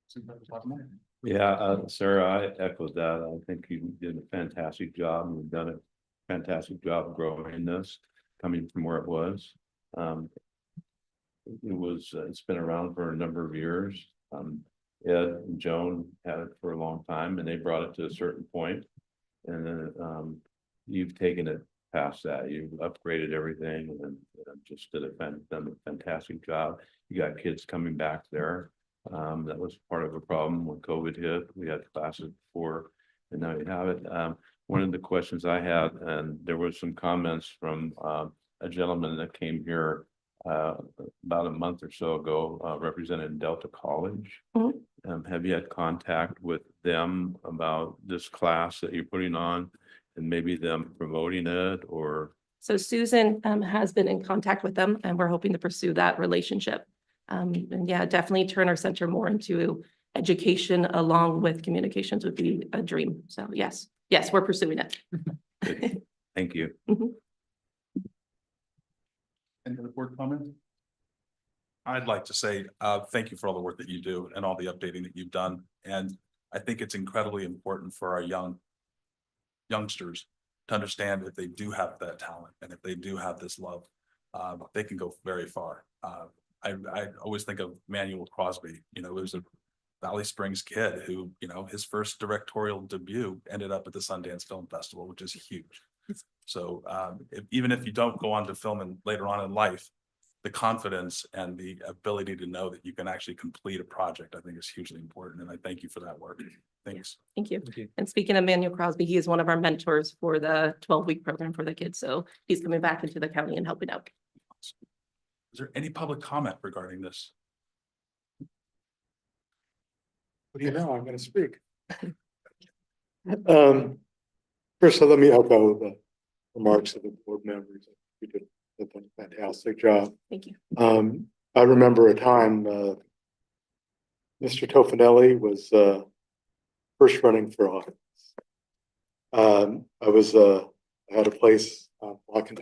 Speaker 1: Supervisor Palmer?
Speaker 2: Yeah, Sarah, I echo that. I think you did a fantastic job. You've done a fantastic job growing this, coming from where it was. It's been around for a number of years. Ed and Joan had it for a long time, and they brought it to a certain point. And then you've taken it past that. You've upgraded everything and just done a fantastic job. You got kids coming back there. That was part of a problem when COVID hit. We had classes before, and now you have it. One of the questions I had, and there was some comments from a gentleman that came here about a month or so ago, represented Delta College.
Speaker 12: Mm-hmm.
Speaker 2: Have you had contact with them about this class that you're putting on and maybe them promoting it, or?
Speaker 12: So Susan has been in contact with them, and we're hoping to pursue that relationship. And yeah, definitely turn our center more into education along with communications would be a dream. So yes, we're pursuing it.
Speaker 2: Good. Thank you.
Speaker 12: Mm-hmm.
Speaker 1: Any other board comments? I'd like to say thank you for all the work that you do and all the updating that you've done. And I think it's incredibly important for our youngsters to understand if they do have that talent and if they do have this love, they can go very far. I always think of Manuel Crosby. He was a Valley Springs kid who, his first directorial debut ended up at the Sundance Film Festival, which is huge. So even if you don't go on to film and later on in life, the confidence and the ability to know that you can actually complete a project, I think is hugely important. And I thank you for that work. Thanks.
Speaker 12: Thank you. And speaking of Manuel Crosby, he is one of our mentors for the 12-week program for the kids. So he's coming back into the county and helping out.
Speaker 1: Is there any public comment regarding this?
Speaker 7: What do you know? I'm going to speak. First, let me echo the remarks of the board members. You did a fantastic job.
Speaker 12: Thank you.
Speaker 7: I remember a time Mr. Tofinelli was first running for office. I had a place walking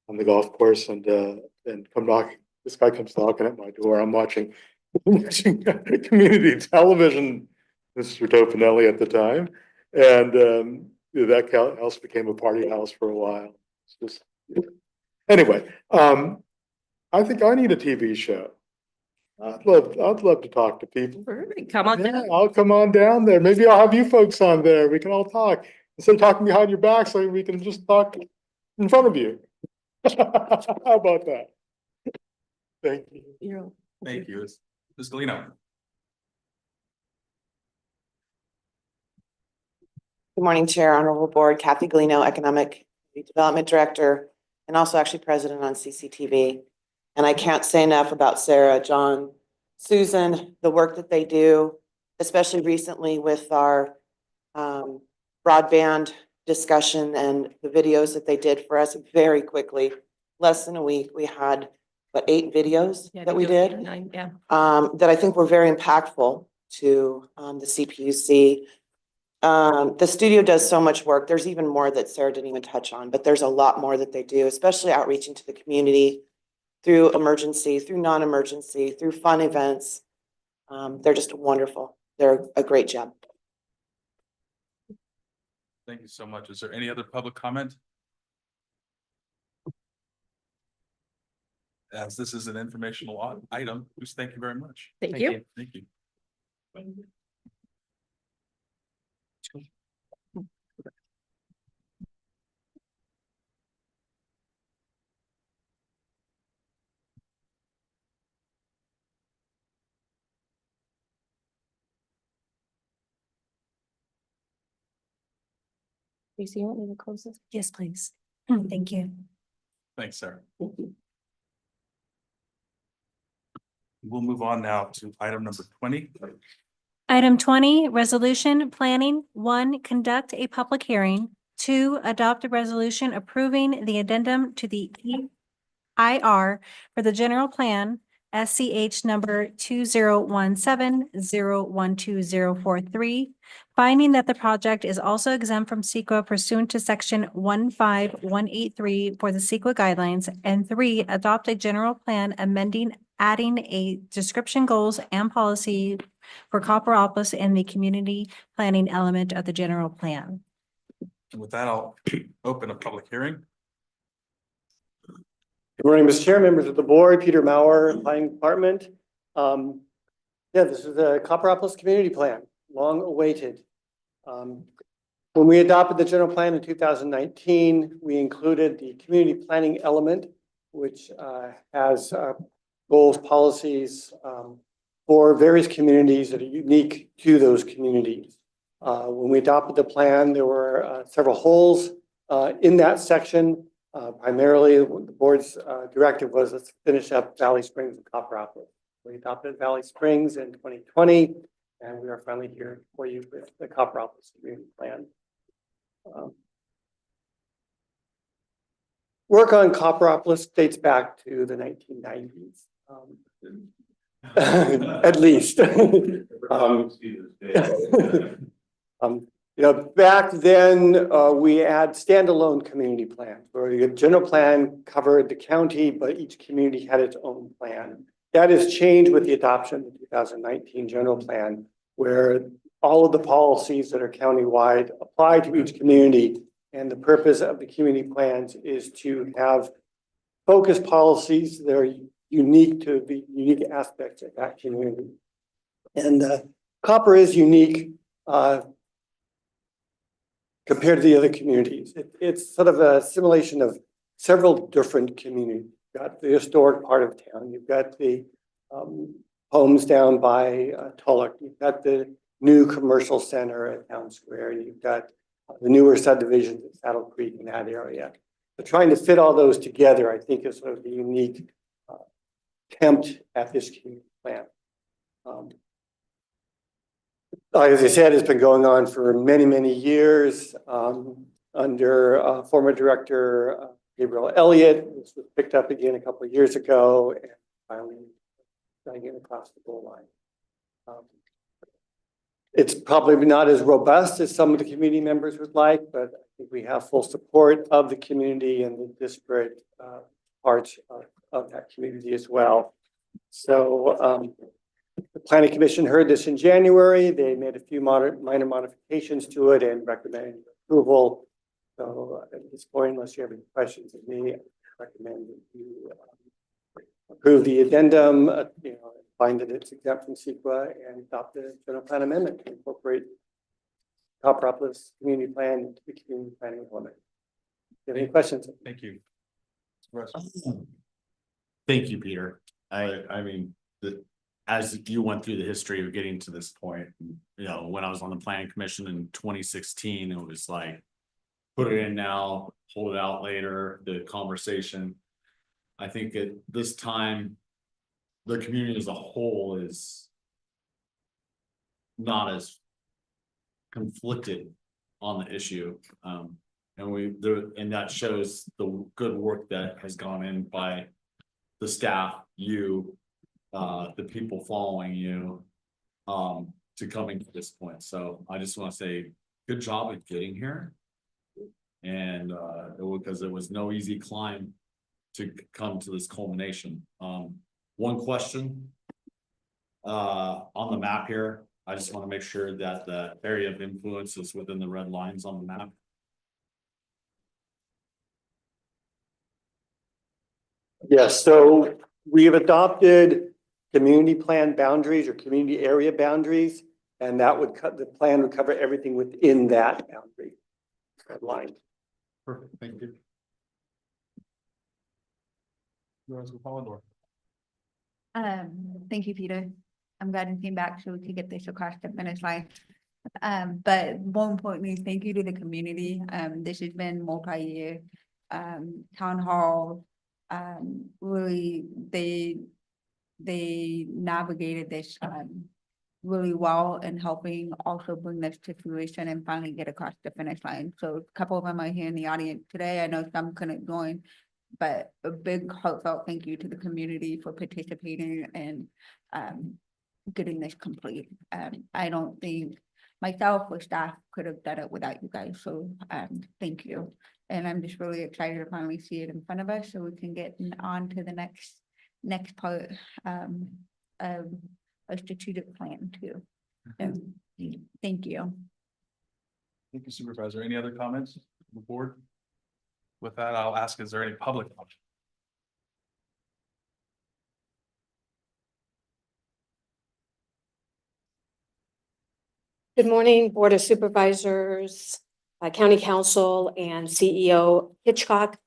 Speaker 7: on the golf course and come knocking. This guy comes knocking at my door. I'm watching community television, Mr. Tofinelli at the time. And that house became a party house for a while. It's just, anyway, I think I need a TV show. I'd love to talk to people.
Speaker 12: Come on
Speaker 7: Yeah,
Speaker 12: down.
Speaker 7: I'll come on down there. Maybe I'll have you folks on there. We can all talk instead of talking behind your back, so we can just talk in front of you. How about that? Thank you.
Speaker 1: Thank you. Ms. Galino.
Speaker 9: Good morning, Chair, Honorable Board. Kathy Galino, Economic Development Director, and also actually President on CCTV. And I can't say enough about Sarah, John, Susan, the work that they do, especially recently with our broadband discussion and the videos that they did for us very quickly. Less than a week, we had, what, 8 videos that we did?
Speaker 12: 9, yeah.
Speaker 9: That I think were very impactful to the CPUC. The studio does so much work. There's even more that Sarah didn't even touch on, but there's a lot more that they do, especially outreaching to the community through emergency, through non-emergency, through fun events. They're just wonderful. They're a great job.
Speaker 1: Thank you so much. Is there any other public comment? As this is an informational item, just thank you very much.
Speaker 12: Thank you.
Speaker 1: Thank you.
Speaker 12: Lisa, you want me to close this?
Speaker 4: Yes, please. Thank you.
Speaker 1: Thanks, Sarah. We'll move on now to item number 20.
Speaker 4: Item 20, resolution planning. 1, conduct a public hearing. 2, adopt a resolution approving the addendum to the EIR for the general plan SCH number 2017-012043, finding that the project is also exempt from CEQA pursuant to section 15183 for the CEQA guidelines. And 3, adopt a general plan amending, adding a description, goals, and policy for Copperopolis in the community planning element of the general plan.
Speaker 1: And with that, I'll open a public hearing.
Speaker 22: Good morning, Mr. Chair, members of the board, Peter Maurer, Planning Department. Yeah, this is the Copperopolis Community Plan, long awaited. When we adopted the general plan in 2019, we included the community planning element, which has goals, policies for various communities that are unique to those communities. When we adopted the plan, there were several holes in that section. Primarily, the board's directive was let's finish up Valley Springs and Copperopolis. We adopted Valley Springs in 2020, and we are finally here for you with the Copperopolis Community Plan. Work on Copperopolis dates back to the 1990s, at least. You know, back then, we had standalone community plans where the general plan covered the county, but each community had its own plan. That has changed with the adoption of the 2019 general plan, where all of the policies that are countywide apply to each community. And the purpose of the community plans is to have focused policies that are unique to the unique aspects of that community. And Copper is unique compared to the other communities. It's sort of a simulation of several different communities. You've got the historic part of town. You've got the homes down by Tulloch. You've got the new commercial center at Town Square. And you've got the newer subdivisions at Saddle Creek in that area. But trying to fit all those together, I think, is sort of the unique attempt at this community plan. As I said, it's been going on for many, many years under former director Gabriel Elliott. This was picked up again a couple of years ago and finally getting across the goal line. It's probably not as robust as some of the community members would like, but I think we have full support of the community and the disparate parts of that community as well. So the Planning Commission heard this in January. They made a few minor modifications to it and recommended approval. So at this point, unless you have any questions of me, I recommend that you approve the addendum, find that it's exempt from CEQA and adopt the general plan amendment to incorporate Copperopolis community plan into the community planning element. Do you have any questions?
Speaker 1: Thank you.
Speaker 8: Thank you, Peter. I mean, as you went through the history of getting to this point, when I was on the planning commission in 2016, it was like, put it in now, hold it out later, the conversation. I think at this time, the community as a whole is not as conflicted on the issue. And that shows the good work that has gone in by the staff, the people following you, to coming to this point. So I just want to say good job at getting here. And because it was no easy climb to come to this culmination. One question on the map here, I just want to make sure that the area of influence is within the red lines on the map.
Speaker 22: Yes, so we have adopted community plan boundaries or community area boundaries, and that would the plan would cover everything within that boundary line.
Speaker 1: Perfect, thank you.
Speaker 3: Thank you, Peter. I'm glad you came back so we could get this across the finish line. But more importantly, thank you to the community. This has been multi-year. Town hall, really, they navigated this really well in helping also bring this to fruition and finally get across the finish line. So a couple of them are here in the audience today. I know some couldn't join, but a big heartfelt thank you to the community for participating and getting this complete. I don't think myself or staff could have done it without you guys. So thank you. And I'm just really excited to finally see it in front of us so we can get on to the next part of a strategic plan too. Thank you.
Speaker 1: Thank you, Supervisor. Any other comments from the board? With that, I'll ask, is there any public comment?
Speaker 6: Good morning, Board of Supervisors, County Council, and CEO Hitchcock.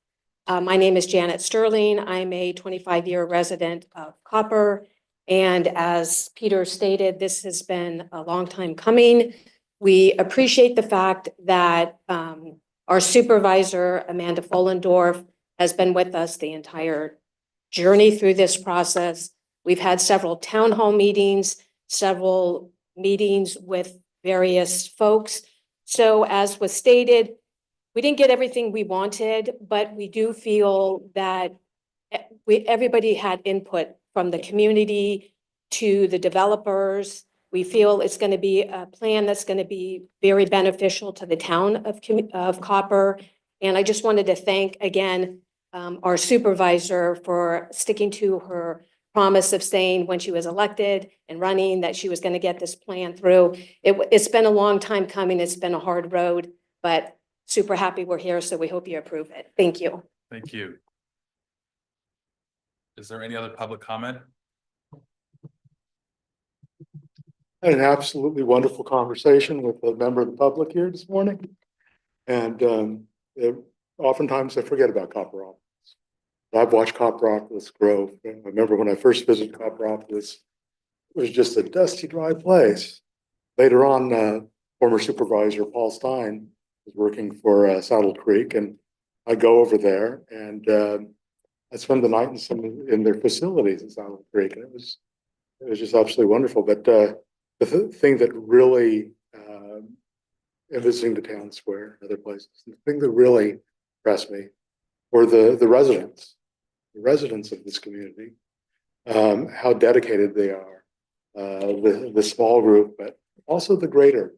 Speaker 6: My name is Janet Sterling. I'm a 25-year resident of Copper. And as Peter stated, this has been a long time coming. We appreciate the fact that our supervisor, Amanda Follendorf, has been with us the entire journey through this process. We've had several town hall meetings, several meetings with various folks. So as was stated, we didn't get everything we wanted, but we do feel that everybody had input from the community to the developers. We feel it's going to be a plan that's going to be very beneficial to the town of Copper. And I just wanted to thank again our supervisor for sticking to her promise of saying when she was elected and running that she was going to get this plan through. It's been a long time coming. It's been a hard road, but super happy we're here. So we hope you approve it. Thank you.
Speaker 1: Thank you. Is there any other public comment?
Speaker 7: I had an absolutely wonderful conversation with a member of the public here this morning. And oftentimes I forget about Copperopolis. I've watched Copperopolis grow. I remember when I first visited Copperopolis, it was just a dusty, dry place. Later on, former supervisor Paul Stein was working for Saddle Creek, and I go over there and I spend the night in their facilities in Saddle Creek, and it was just absolutely wonderful. But the thing that really, visiting the town square and other places, the thing that really impressed me were the residents of this community, how dedicated they are the small group, but also the greater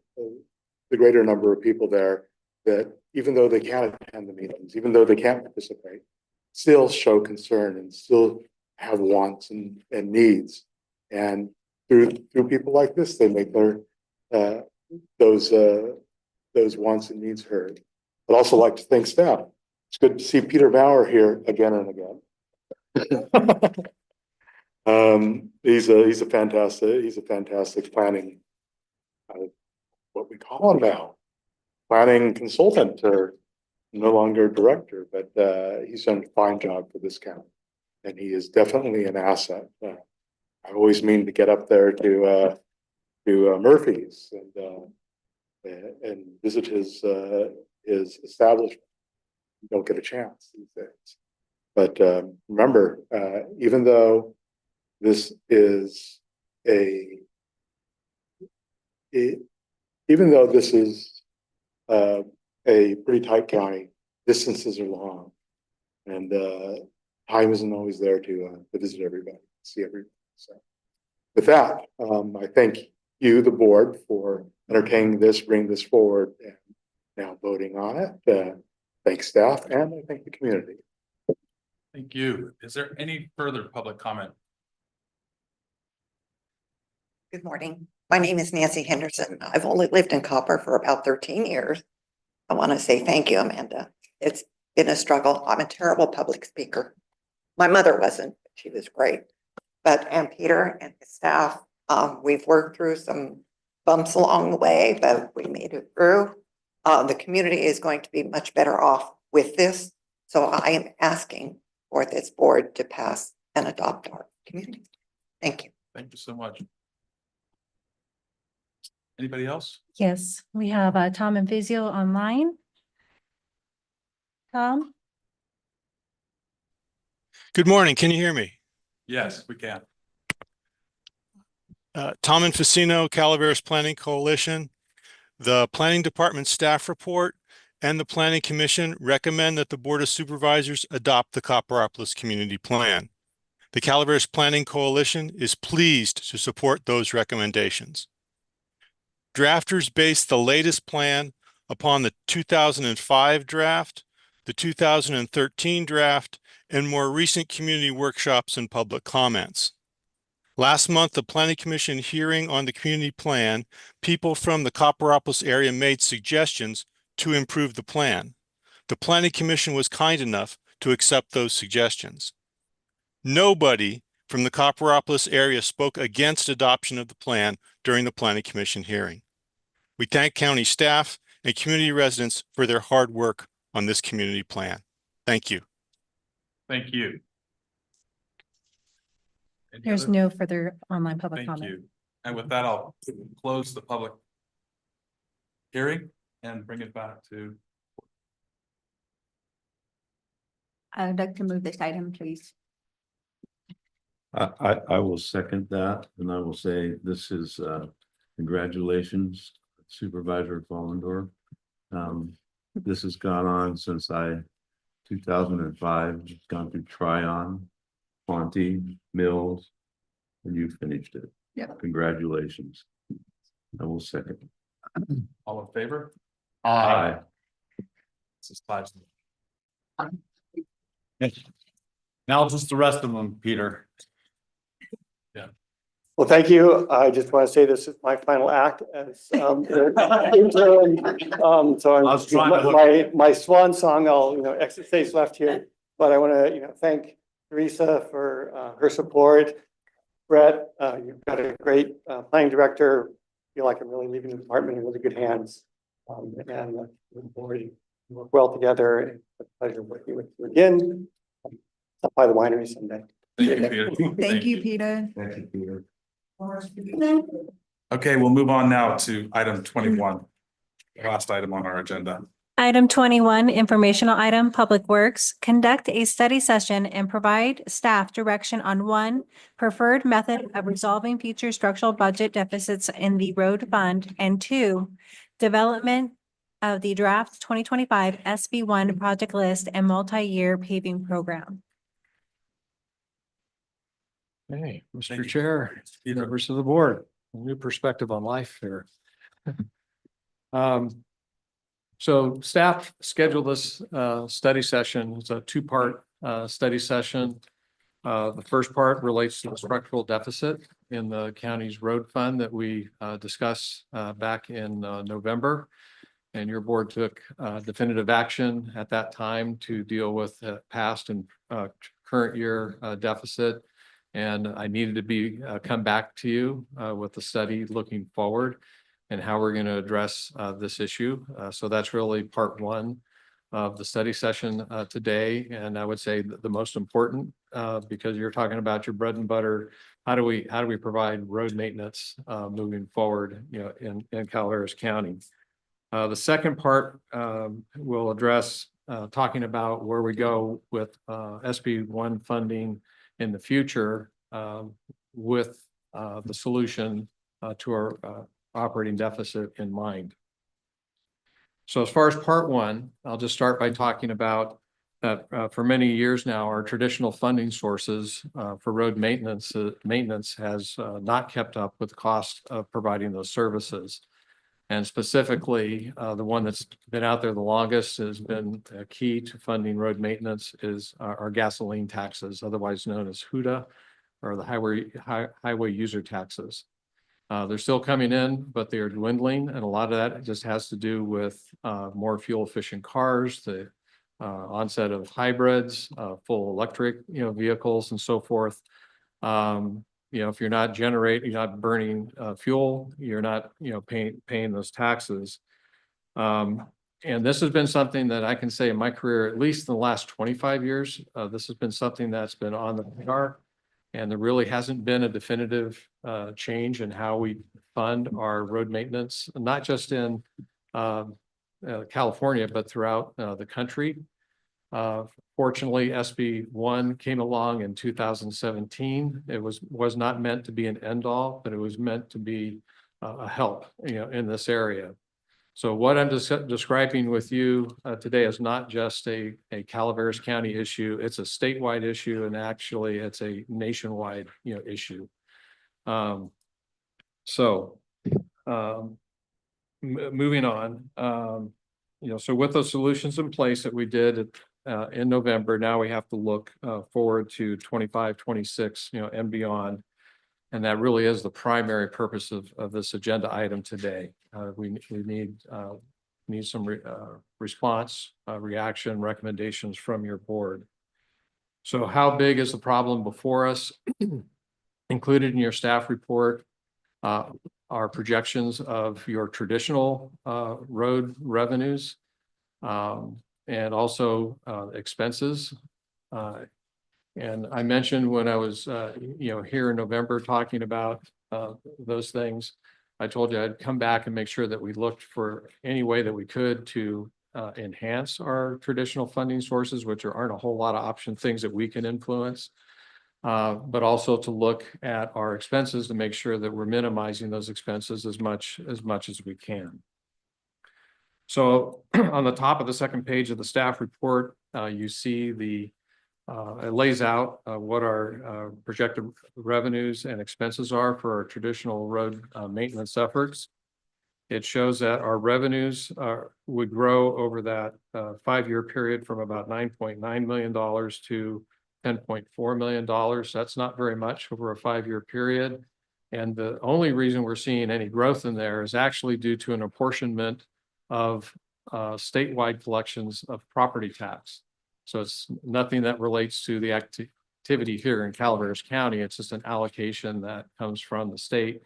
Speaker 7: number of people there that even though they can't attend the meetings, even though they can't participate, still show concern and still have wants and needs. And through people like this, they make their those wants and needs heard. I'd also like to thank staff. It's good to see Peter Bauer here again and again. He's a fantastic planning, what we call him now, planning consultant, or no longer director, but he's done a fine job for this county, and he is definitely an asset. I always mean to get up there to Murphy's and visit his establishment. You don't get a chance these days. But remember, even though this is a pretty tight county, distances are long, and time isn't always there to visit everybody, see everybody. So with that, I thank you, the board, for entertaining this, bringing this forward, and now voting on it. Thank staff, and I thank the community.
Speaker 1: Thank you. Is there any further public comment?
Speaker 10: Good morning. My name is Nancy Henderson. I've only lived in Copper for about 13 years. I want to say thank you, Amanda. It's been a struggle. I'm a terrible public speaker. My mother wasn't. She was great. And Peter and his staff, we've worked through some bumps along the way, but we made it through. The community is going to be much better off with this. So I am asking for this board to pass and adopt our community. Thank you.
Speaker 1: Thank you so much. Anybody else?
Speaker 4: Yes, we have Tom and Fazio online. Tom?
Speaker 11: Good morning. Can you hear me?
Speaker 1: Yes, we can.
Speaker 11: Tom and Facino, Calaveras Planning Coalition. The Planning Department staff report and the Planning Commission recommend that the Board of Supervisors adopt the Copperopolis Community Plan. The Calaveras Planning Coalition is pleased to support those recommendations. Drafters based the latest plan upon the 2005 draft, the 2013 draft, and more recent community workshops and public comments. Last month, the Planning Commission hearing on the community plan, people from the Copperopolis area made suggestions to improve the plan. The Planning Commission was kind enough to accept those suggestions. Nobody from the Copperopolis area spoke against adoption of the plan during the Planning Commission hearing. We thank county staff and community residents for their hard work on this community plan. Thank you.
Speaker 1: Thank you.
Speaker 4: There's no further online public
Speaker 1: Thank
Speaker 4: comment.
Speaker 1: you. And with that, I'll close the public hearing and bring it back to.
Speaker 3: I would like to move this item, please.
Speaker 2: I will second that, and I will say this is congratulations, Supervisor Follendorf. This has gone on since 2005, gone through Tryon, Fonte, Mills, and you finished it.
Speaker 3: Yeah.
Speaker 2: Congratulations. I will second.
Speaker 1: All in favor?
Speaker 2: Aye.
Speaker 1: This is 5.
Speaker 8: Now just the rest of them, Peter.
Speaker 1: Yeah.
Speaker 22: Well, thank you. I just want to say this is my final act as interim. So my swan song, I'll exit stage left here, but I want to thank Teresa for her support. Brett, you've got a great planning director. I feel like I'm really leaving the department in really good hands. And the board work well together. It's a pleasure working with you again. Stop by the winery someday.
Speaker 1: Thank you, Peter.
Speaker 3: Thank you, Peter.
Speaker 2: Thank you, Peter.
Speaker 1: Okay, we'll move on now to item 21. The last item on our agenda.
Speaker 4: Item 21, informational item, Public Works. Conduct a study session and provide staff direction on 1, preferred method of resolving future structural budget deficits in the road fund, and 2, development of the draft 2025 SB1 project list and multi-year paving program.
Speaker 5: Hey,
Speaker 1: Thank
Speaker 5: Mr.
Speaker 1: you.
Speaker 5: Chair,
Speaker 1: Peter.
Speaker 5: members of the board, a new perspective on life here. So staff scheduled this study session. It's a two-part study session. The first part relates to the structural deficit in the county's road fund that we discussed back in November. And your board took definitive action at that time to deal with past and current year deficit. And I needed to be come back to you with the study looking forward and how we're going to address this issue. So that's really part one of the study session today. And I would say the most important because you're talking about your bread and butter. How do we provide road maintenance moving forward, in Calaveras County? The second part will address talking about where we go with SB1 funding in the future with the solution to our operating deficit in mind. So as far as part one, I'll just start by talking about that for many years now, our traditional funding sources for road maintenance has not kept up with the cost of providing those services. And specifically, the one that's been out there the longest has been key to funding road maintenance is our gasoline taxes, otherwise known as HUDA, or the highway user taxes. They're still coming in, but they are dwindling, and a lot of that just has to do with more fuel efficient cars, the onset of hybrids, full electric vehicles, and so forth. If you're not burning fuel, you're not paying those taxes. And this has been something that I can say in my career, at least in the last 25 years, this has been something that's been on the radar. And there really hasn't been a definitive change in how we fund our road maintenance, not just in California, but throughout the country. Fortunately, SB1 came along in 2017. It was not meant to be an end all, but it was meant to be a help, in this area. So what I'm describing with you today is not just a Calaveras County issue. It's a statewide issue, and actually it's a nationwide, issue. Moving on, so with those solutions in place that we did in November, now we have to look forward to 25, 26, and beyond. And that really is the primary purpose of this agenda item today. We need some response, reaction, recommendations from your board. So how big is the problem before us? Included in your staff report are projections of your traditional road revenues and also expenses. And I mentioned when I was, here in November talking about those things, I told you I'd come back and make sure that we looked for any way that we could to enhance our traditional funding sources, which aren't a whole lot of things that we can influence, but also to look at our expenses to make sure that we're minimizing those expenses as much as we can. So on the top of the second page of the staff report, you see it lays out what our projected revenues and expenses are for our traditional road maintenance efforts. It shows that our revenues would grow over that 5-year period from about $9.9 million to $10.4 million. That's not very much over a 5-year period. And the only reason we're seeing any growth in there is actually due to an apportionment of statewide collections of property tax. So it's nothing that relates to the activity here in Calaveras County. It's just an allocation that comes from the state.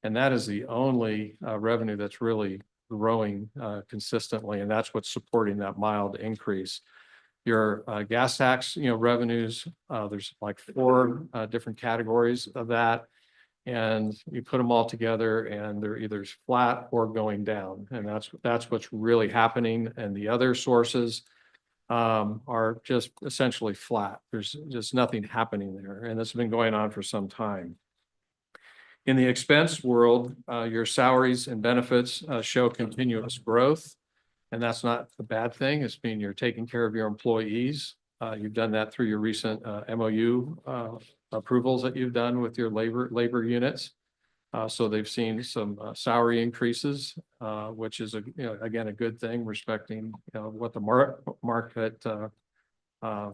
Speaker 5: And that is the only revenue that's really growing consistently. And that's what's supporting that mild increase. Your gas tax, revenues, there's like 4 different categories of that. And you put them all together and they're either flat or going down. And that's what's really happening. And the other sources are just essentially flat. There's just nothing happening there. And it's been going on for some time. In the expense world, your salaries and benefits show continuous growth. And that's not a bad thing. It's mean you're taking care of your employees. You've done that through your recent MOU approvals that you've done with your labor units. So they've seen some salary increases, which is again, a good thing, respecting, what the market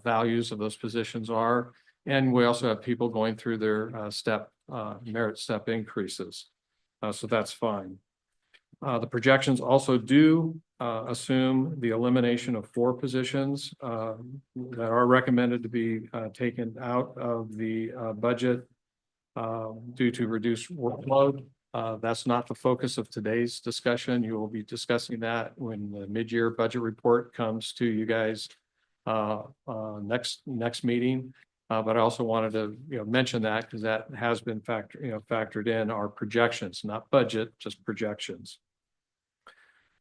Speaker 5: values of those positions are. And we also have people going through their merit step increases. So that's fine. The projections also do assume the elimination of 4 positions that are recommended to be taken out of the budget due to reduced workload. That's not the focus of today's discussion. You will be discussing that when the mid-year budget report comes to you guys next meeting. But I also wanted to mention that because that has been factored in our projections, not budget, just projections.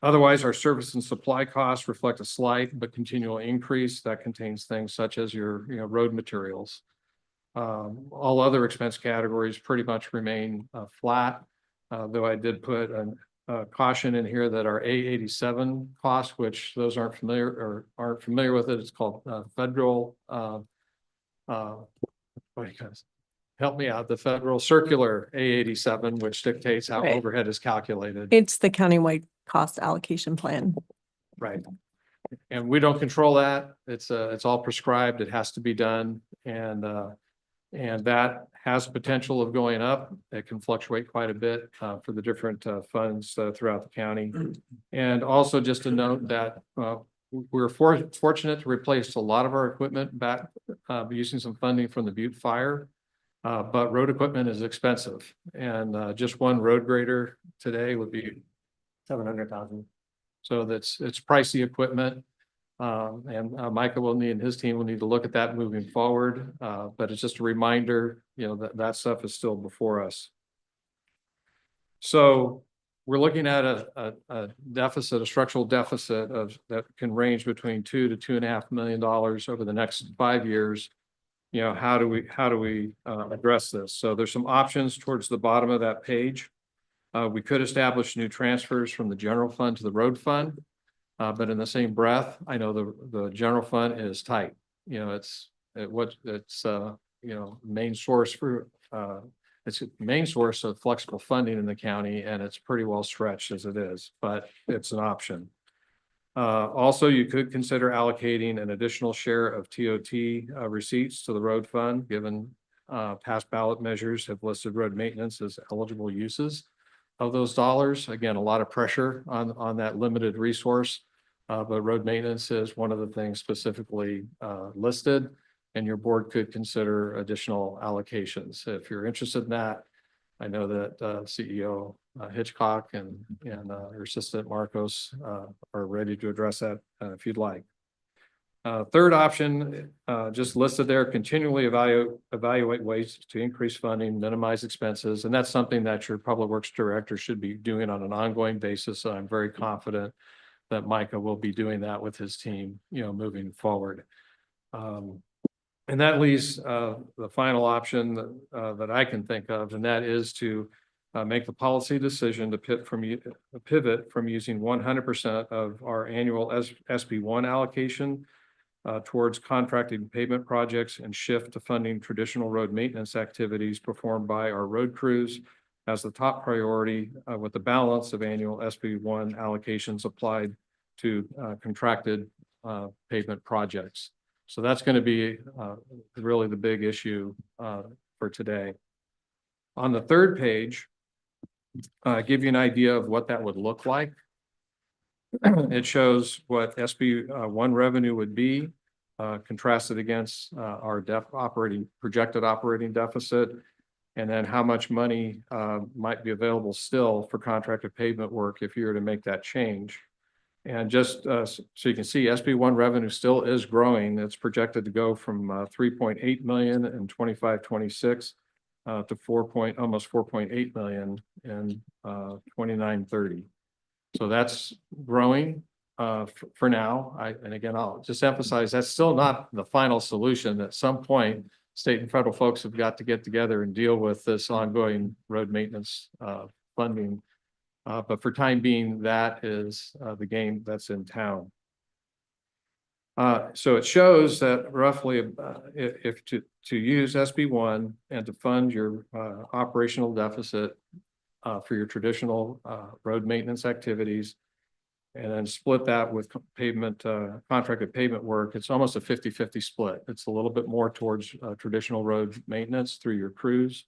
Speaker 5: Otherwise, our service and supply costs reflect a slight but continual increase that contains things such as your road materials. All other expense categories pretty much remain flat, though I did put a caution in here that our A87 costs, which those aren't familiar with it, it's called federal. What do you guys help me out? The federal circular A87, which dictates how
Speaker 4: Right.
Speaker 5: overhead is calculated.
Speaker 4: It's the countywide cost allocation plan.
Speaker 5: Right. And we don't control that. It's all prescribed. It has to be done. And that has potential of going up. It can fluctuate quite a bit for the different funds throughout the county. And also just to note that we're fortunate to replace a lot of our equipment back using some funding from the Butte Fire. But road equipment is expensive. And just one road grader today would be $700,000. So it's pricey equipment. And Micah and his team will need to look at that moving forward. But it's just a reminder, that stuff is still before us. So we're looking at a deficit, a structural deficit that can range between $2 to $2.5 million over the next 5 years. How do we address this? So there's some options towards the bottom of that page. We could establish new transfers from the general fund to the road fund. But in the same breath, I know the general fund is tight. It's main source for it's a main source of flexible funding in the county, and it's pretty well stretched as it is, but it's an option. Also, you could consider allocating an additional share of TOT receipts to the road fund, given past ballot measures have listed road maintenance as eligible uses of those dollars. Again, a lot of pressure on that limited resource, but road maintenance is one of the things specifically listed, and your board could consider additional allocations. If you're interested in that, I know that CEO Hitchcock and your assistant Marcos are ready to address that if you'd like. Third option, just listed there, continually evaluate ways to increase funding, minimize expenses. And that's something that your public works director should be doing on an ongoing basis. So I'm very confident that Micah will be doing that with his team, moving forward. And that leaves the final option that I can think of, and that is to make the policy decision to pivot from using 100% of our annual SB1 allocation towards contracted pavement projects and shift to funding traditional road maintenance activities performed by our road crews as the top priority, with the balance of annual SB1 allocations applied to contracted pavement projects. So that's going to be really the big issue for today. On the third page, give you an idea of what that would look like. It shows what SB1 revenue would be contrasted against our projected operating deficit, and then how much money might be available still for contracted pavement work if you were to make that change. And just so you can see, SB1 revenue still is growing. It's projected to go from 3.8 million in 25-26 to almost 4.8 million in 29-30. So that's growing for now. And again, I'll just emphasize that's still not the final solution. At some point, state and federal folks have got to get together and deal with this ongoing road maintenance funding. But for time being, that is the game that's in town. So it shows that roughly, if to use SB1 and to fund your operational deficit for your traditional road maintenance activities, and then split that with pavement, contracted pavement work, it's almost a 50-50 split. It's a little bit more towards traditional road maintenance through your crews,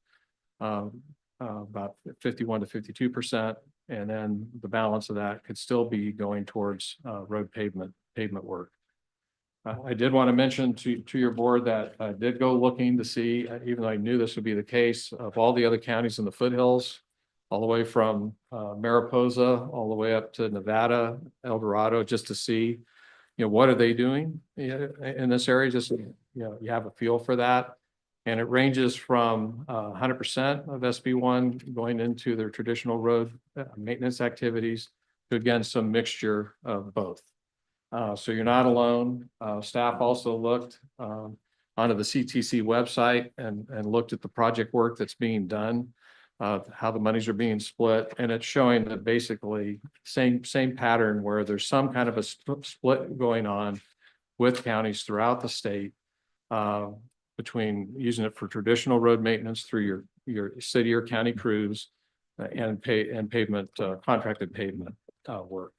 Speaker 5: about 51 to 52%. And then the balance of that could still be going towards road pavement work. I did want to mention to your board that I did go looking to see, even though I knew this would be the case, of all the other counties in the foothills, all the way from Mariposa, all the way up to Nevada, El Dorado, just to see, what are they doing in this area? Just, you have a feel for that. And it ranges from 100% of SB1 going into their traditional road maintenance activities to, again, some mixture of both. So you're not alone. Staff also looked onto the CTC website and looked at the project work that's being done, how the monies are being split, and it's showing that basically same pattern where there's some kind of a split going on with counties throughout the state, between using it for traditional road maintenance through your city or county crews and pavement, contracted pavement work.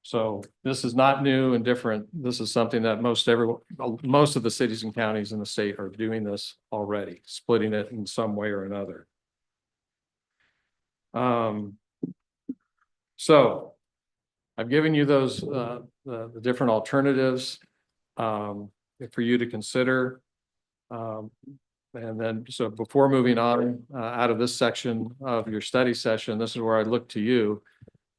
Speaker 5: So this is not new and different. This is something that most of the cities and counties in the state are doing this already, splitting it in some way or another. So I've given you those the different alternatives for you to consider. And then, so before moving on out of this section of your study session, this is where I look to you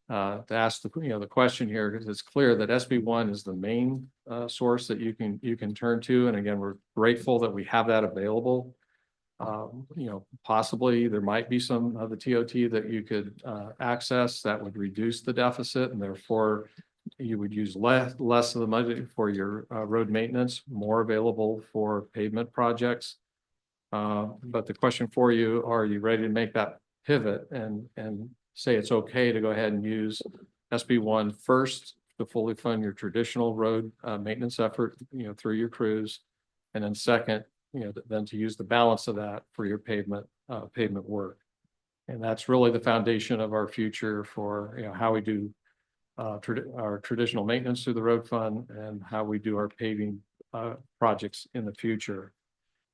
Speaker 5: to ask the question here, because it's clear that SB1 is the main source that you can turn to. And again, we're grateful that we have that available. Possibly there might be some of the TOT that you could access that would reduce the deficit, and therefore you would use less of the money for your road maintenance, more available for pavement projects. But the question for you, are you ready to make that pivot and say it's okay to go ahead and use SB1 first to fully fund your traditional road maintenance effort, through your crews, and then second, then to use the balance of that for your pavement work. And that's really the foundation of our future for, how we do our traditional maintenance through the road fund and how we do our paving projects in the future.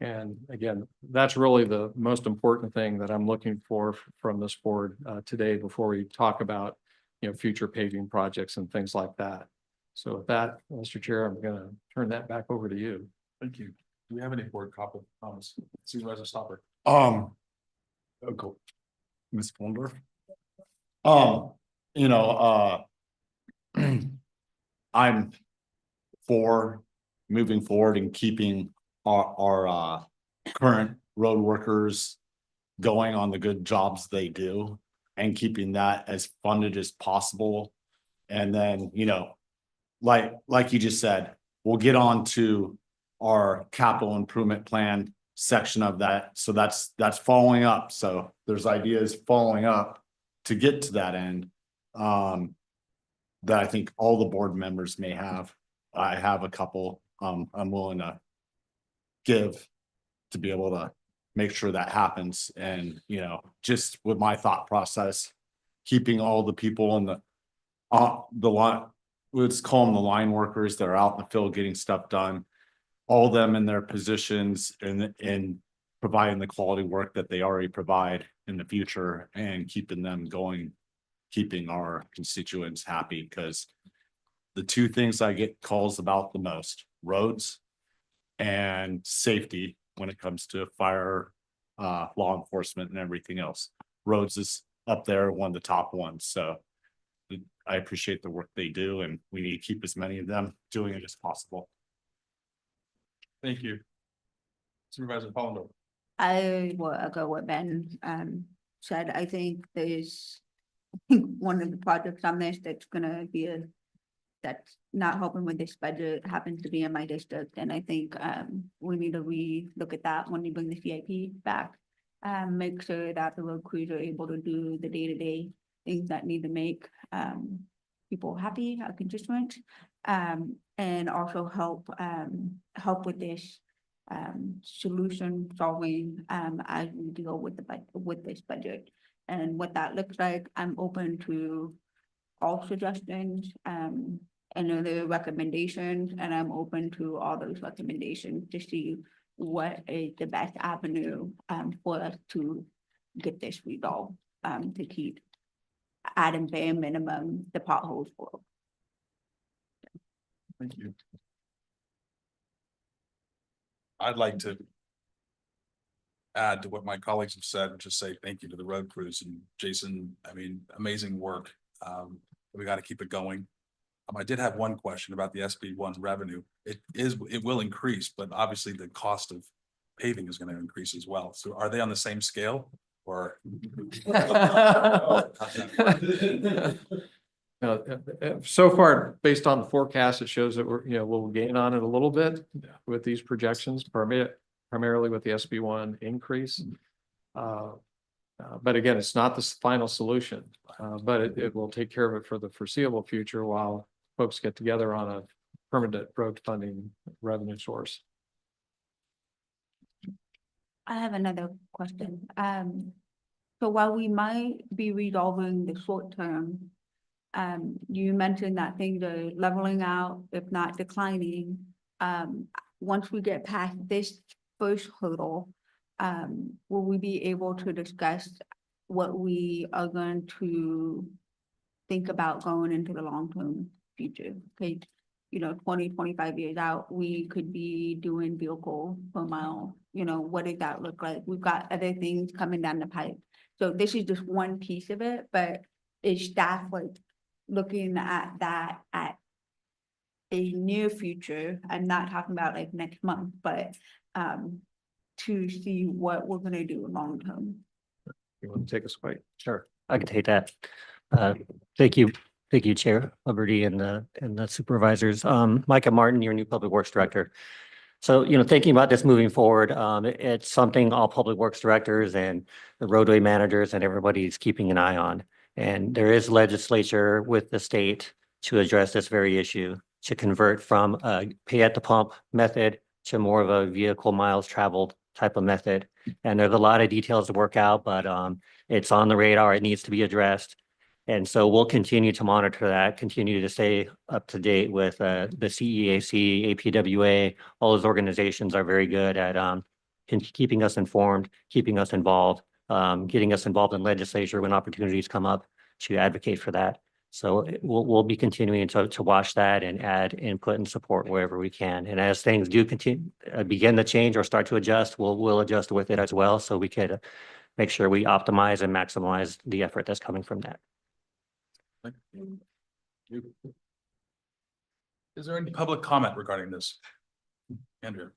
Speaker 5: And again, that's really the most important thing that I'm looking for from this board today before we talk about, future paving projects and things like that. So with that, Mr. Chair, I'm going to turn that back over to you.
Speaker 1: Thank you. Do we have any board comments? Supervisor Stopper.
Speaker 8: Okay. Ms. Fuller. I'm for moving forward and keeping our current road workers going on the good jobs they do and keeping that as funded as possible. And then, like you just said, we'll get on to our capital improvement plan section of that. So that's following up. So there's ideas following up to get to that end that I think all the board members may have. I have a couple I'm willing to give to be able to make sure that happens. And, just with my thought process, keeping all the people in the line, let's call them the line workers that are out in the field getting stuff done, all of them in their positions and providing the quality work that they already provide in the future and keeping them going, keeping our constituents happy. Because the two things I get calls about the most, roads and safety when it comes to fire, law enforcement and everything else. Roads is up there, one of the top ones. So I appreciate the work they do, and we need to keep as many of them doing it as possible.
Speaker 1: Thank you. Supervisor Pollender.
Speaker 13: I will echo what Ben said. I think one of the projects on this that's gonna be that's not helping with this budget happens to be in my district, and I think we need to look at that when we bring the CIP back. Make sure that the road crews are able to do the day-to-day things that need to make people happy, our constituents, and also help with this solution solving as we deal with with this budget. And what that looks like, I'm open to all suggestions, and other recommendations, and I'm open to all those recommendations to see what is the best avenue for us to get this resolved, to keep at a bare minimum the potholes full.
Speaker 1: Thank you. I'd like to add to what my colleagues have said, and just say thank you to the road crews and Jason. I mean, amazing work. We got to keep it going. I did have one question about the SB1 revenue. It will increase, but obviously the cost of paving is going to increase as well. So are they on the same scale or?
Speaker 5: So far, based on the forecast, it shows that we'll gain on it a little bit with these projections, primarily with the SB1 increase. But again, it's not the final solution, but it will take care of it for the foreseeable future while folks get together on a permanent road funding revenue source.
Speaker 13: I have another question. So while we might be resolving the short term, you mentioned that things are leveling out, if not declining. Once we get past this first hurdle, will we be able to discuss what we are going to think about going into the long-term future? Okay, 20, 25 years out, we could be doing vehicle per mile. What does that look like? We've got other things coming down the pipe. So this is just one piece of it, but is staff looking at that at a near future? I'm not talking about next month, but to see what we're gonna do long term.
Speaker 5: You want to take us away?
Speaker 14: Sure, I can take that. Thank you, Chair Liberty and the supervisors. Micah Martin, your new Public Works Director. So, thinking about this moving forward, it's something all public works directors and the roadway managers and everybody's keeping an eye on. And there is legislature with the state to address this very issue, to convert from a pay at the pump method to more of a vehicle miles traveled type of method. And there's a lot of details to work out, but it's on the radar. It needs to be addressed. And so we'll continue to monitor that, continue to stay up to date with the CEAC, APWA. All those organizations are very good at keeping us informed, keeping us involved, getting us involved in legislature when opportunities come up to advocate for that. So we'll be continuing to watch that and add input and support wherever we can. And as things do begin to change or start to adjust, we'll adjust with it as well, so we could make sure we optimize and maximize the effort that's coming from that.
Speaker 1: Is there any public comment regarding this? Andrea.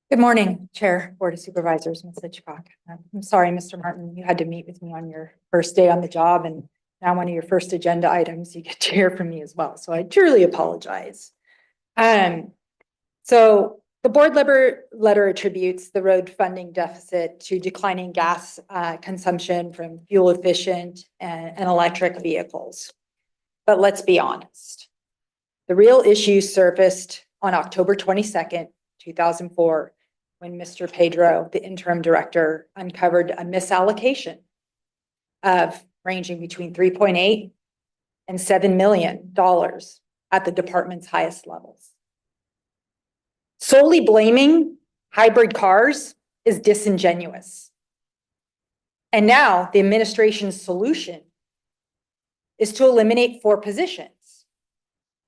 Speaker 3: Good morning, Chair, Board of Supervisors, Ms. Hitchcock. I'm sorry, Mr. Martin, you had to meet with me on your first day on the job, and now one of your first agenda items, you get to hear from me as well. So I truly apologize. So the board letter attributes the road funding deficit to declining gas consumption from fuel efficient and electric vehicles. But let's be honest. The real issue surfaced on October 22nd, 2004, when Mr. Pedro, the interim director, uncovered a misallocation of ranging between $3.8 and $7 million at the department's highest levels. Solely blaming hybrid cars is disingenuous. And now the administration's solution is to eliminate 4 positions,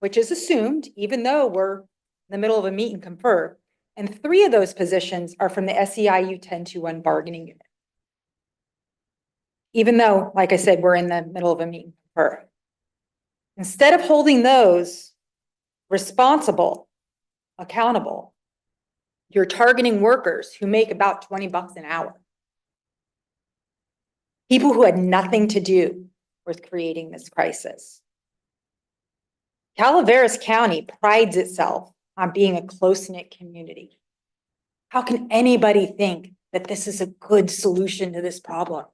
Speaker 3: which is assumed, even though we're in the middle of a meet and confer. And 3 of those positions are from the SEIU 1021 bargaining unit. Even though, like I said, we're in the middle of a meet and confer. Instead of holding those responsible, accountable, you're targeting workers who make about 20 bucks an hour. People who had nothing to do with creating this crisis. Calaveras County prides itself on being a close-knit community. How can anybody think that this is a good solution to this problem?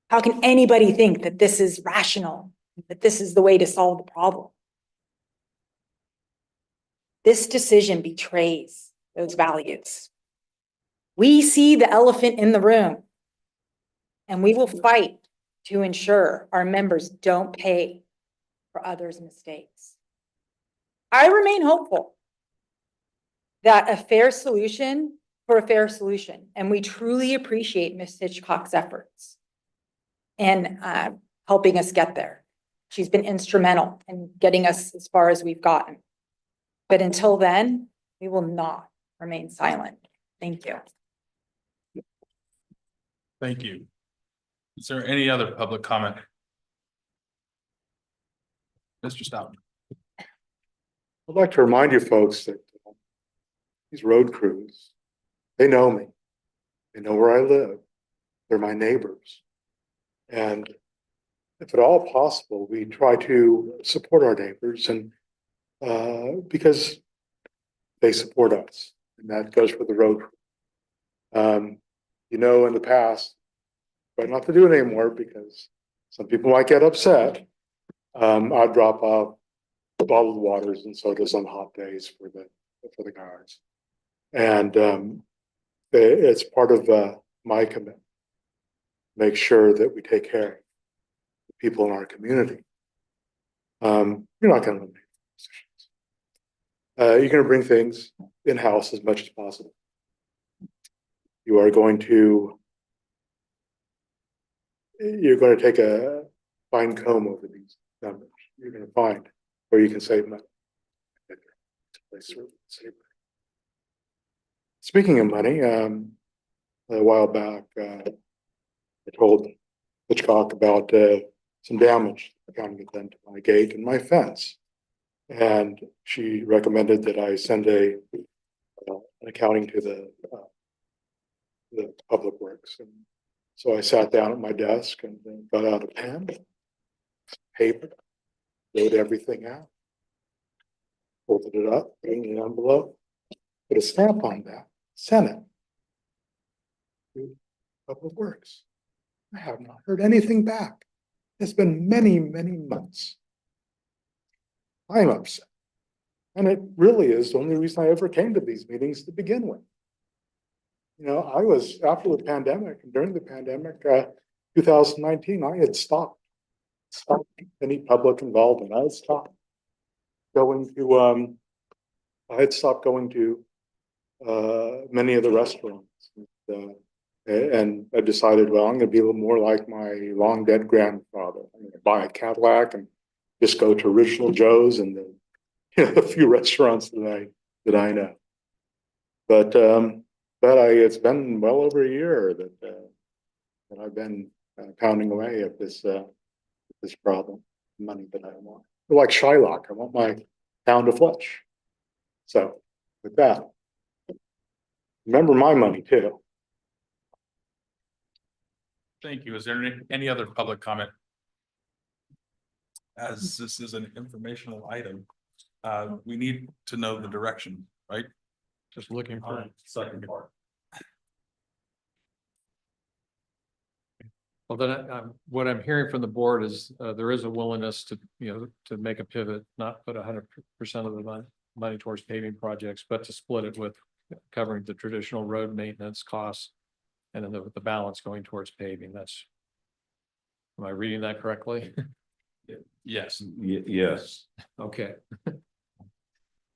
Speaker 3: How can anybody think that this is rational, that this is the way to solve the problem? This decision betrays those values. We see the elephant in the room, and we will fight to ensure our members don't pay for others' mistakes. I remain hopeful that a fair solution for a fair solution, and we truly appreciate Ms. Hitchcock's efforts in helping us get there. She's been instrumental in getting us as far as we've gotten. But until then, we will not remain silent. Thank you.
Speaker 1: Thank you. Is there any other public comment? Mr. Stout.
Speaker 7: I'd like to remind you folks that these road crews, they know me. They know where I live. They're my neighbors. And if at all possible, we try to support our neighbors and because they support us, and that goes for the road crew. You know, in the past, but not to do it anymore because some people might get upset. I'd drop off bottled waters and sodas on hot days for the guards. And it's part of my commitment. Make sure that we take care of the people in our community. You're not going to eliminate positions. You're going to bring things in-house as much as possible. You are going to take a fine comb over these numbers. You're going to find where you can save money. Speaking of money, a while back, I told Hitchcock about some damage the county had done to my gate and my fence. And she recommended that I send an accounting to the Public Works. And so I sat down at my desk and got out a pen, paper, wrote everything out, folded it up, put it in an envelope, put a stamp on that, sent it to Public Works. I have not heard anything back. It's been many, many months. I'm upset. And it really is the only reason I ever came to these meetings to begin with. You know, I was, after the pandemic, and during the pandemic, 2019, I had stopped any public involvement. I had stopped going to many of the restaurants. And I decided, well, I'm going to be a little more like my long dead grandfather. I'm going to buy a Cadillac and just go to Original Joe's and a few restaurants that I know. But it's been well over a year that I've been pounding away at this problem, money that I want. Like Shylock, I want my pound of flesh. So with that, remember my money too.
Speaker 1: Thank you. Is there any other public comment? As this is an informational item, we need to know the direction, right?
Speaker 5: Just looking for
Speaker 1: second part.
Speaker 5: Well, then what I'm hearing from the board is there is a willingness to, to make a pivot, not put 100% of the money towards paving projects, but to split it with covering the traditional road maintenance costs and then the balance going towards paving. Am I reading that correctly?
Speaker 1: Yes.
Speaker 2: Yes.
Speaker 5: Okay.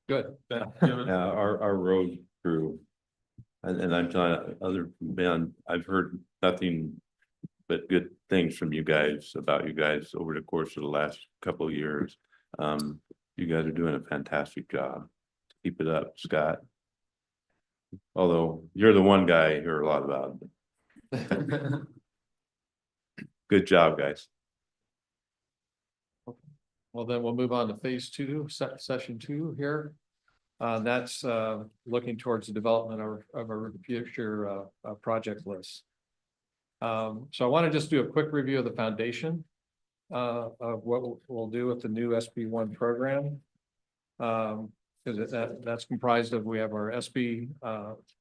Speaker 5: Good.
Speaker 2: Our road crew, and I'm telling other men, I've heard nothing but good things from you guys about you guys over the course of the last couple of years. You guys are doing a fantastic job. Keep it up, Scott. Although you're the one guy I hear a lot about. Good job, guys.
Speaker 5: Well, then we'll move on to phase 2, session 2 here. That's looking towards the development of our future project list. So I want to just do a quick review of the foundation of what we'll do with the new SB1 program. Because that's comprised of, we have our SB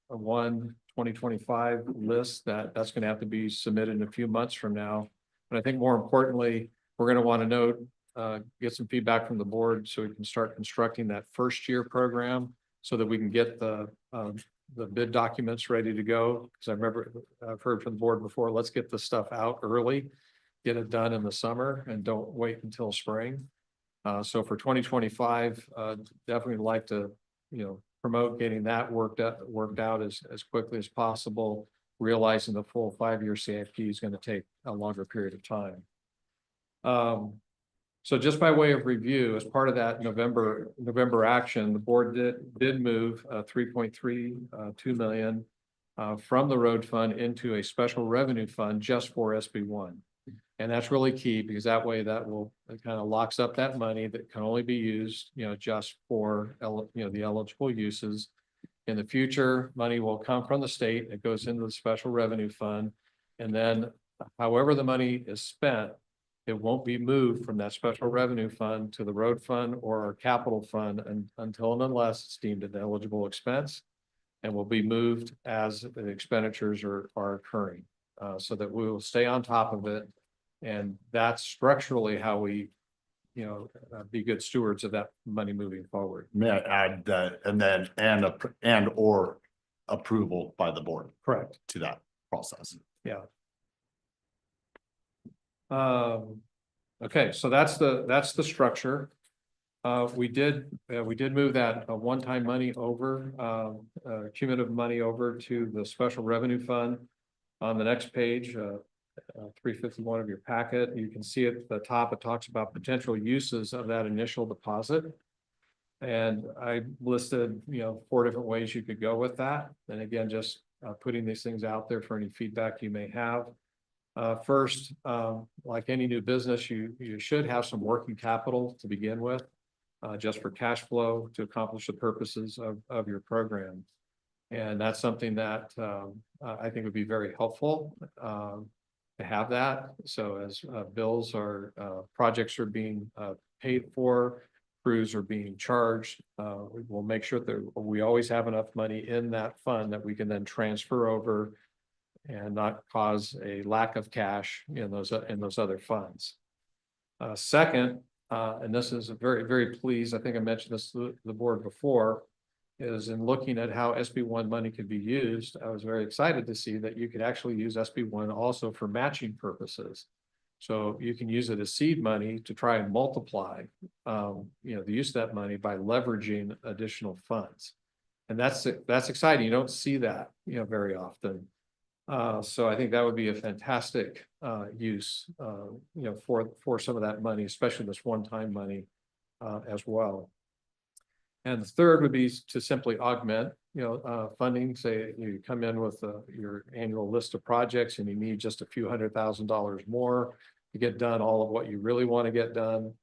Speaker 5: 1 2025 list that's going to have to be submitted in a few months from now. But I think more importantly, we're going to want to know, get some feedback from the board so we can start constructing that first year program so that we can get the bid documents ready to go. Because I remember I've heard from the board before, let's get the stuff out early, get it done in the summer and don't wait until spring. So for 2025, definitely like to, promote getting that worked out as quickly as possible, realizing the full 5-year CIP is going to take a longer period of time. So just by way of review, as part of that November action, the board did move 3.32 million from the road fund into a special revenue fund just for SB1. And that's really key because that way it kind of locks up that money that can only be used, just for, the eligible uses. In the future, money will come from the state. It goes into the special revenue fund. And then however the money is spent, it won't be moved from that special revenue fund to the road fund or our capital fund until and unless it's deemed an eligible expense, and will be moved as the expenditures are occurring, so that we will stay on top of it. And that's structurally how we, be good stewards of that money moving forward.
Speaker 15: May I add that, and or approval by the board.
Speaker 5: Correct.
Speaker 15: To that process.
Speaker 5: Yeah. Okay, so that's the structure. We did move that one-time money over, cumulative money over to the special revenue fund. On the next page, 351 of your packet, you can see at the top, it talks about potential uses of that initial deposit. And I listed, 4 different ways you could go with that. And again, just putting these things out there for any feedback you may have. First, like any new business, you should have some working capital to begin with, just for cash flow to accomplish the purposes of your program. And that's something that I think would be very helpful to have that. So as bills or projects are being paid for, crews are being charged, we will make sure that we always have enough money in that fund that we can then transfer over and not cause a lack of cash in those other funds. Second, and this is very, very pleased, I think I mentioned this to the board before, is in looking at how SB1 money could be used. I was very excited to see that you could actually use SB1 also for matching purposes. So you can use it as seed money to try and multiply, the use of that money by leveraging additional funds. And that's exciting. You don't see that, very often. So I think that would be a fantastic use, for some of that money, especially this one-time money as well. And the third would be to simply augment, funding. Say you come in with your annual list of projects and you need just a few $100,000 more to get done all of what you really want to get done.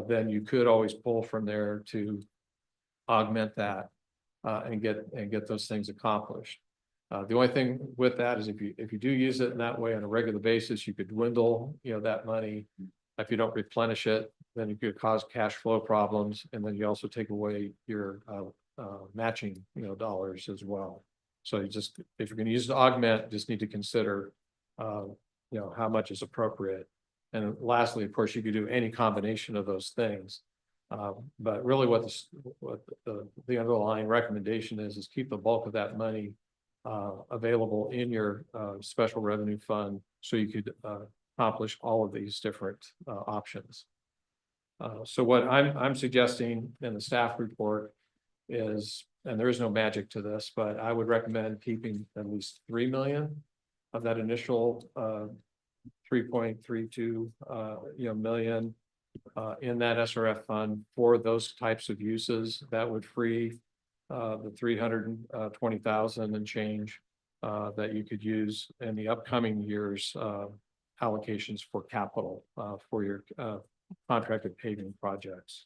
Speaker 5: Then you could always pull from there to augment that and get those things accomplished. The only thing with that is if you do use it in that way on a regular basis, you could dwindle, that money. If you don't replenish it, then you could cause cash flow problems, and then you also take away your matching, dollars as well. So if you're going to use it to augment, just need to consider, how much is appropriate. And lastly, of course, you could do any combination of those things. But really, what the underlying recommendation is keep the bulk of that money available in your special revenue fund, so you could accomplish all of these different options. So what I'm suggesting in the staff report is, and there is no magic to this, but I would recommend keeping at least 3 million of that initial 3.32 million in that SRF fund for those types of uses. That would free the 320,000 and change that you could use in the upcoming years allocations for capital for your contracted paving projects.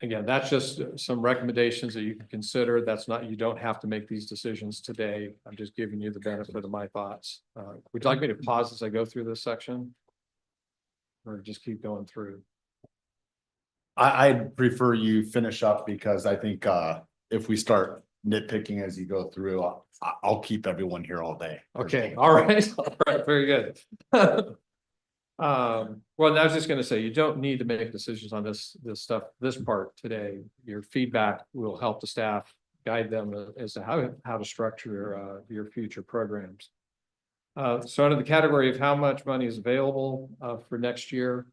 Speaker 5: Again, that's just some recommendations that you can consider. You don't have to make these decisions today. I'm just giving you the benefit of my thoughts. Would you like me to pause as I go through this section, or just keep going through?
Speaker 15: I'd prefer you finish up, because I think if we start nitpicking as you go through. I'll keep everyone here all day.
Speaker 5: Okay, all right, all right, very good. Well, I was just gonna say, you don't need to make decisions on this stuff, this part today. Your feedback will help the staff guide them as to how to structure your future programs. So under the category of how much money is available for next year,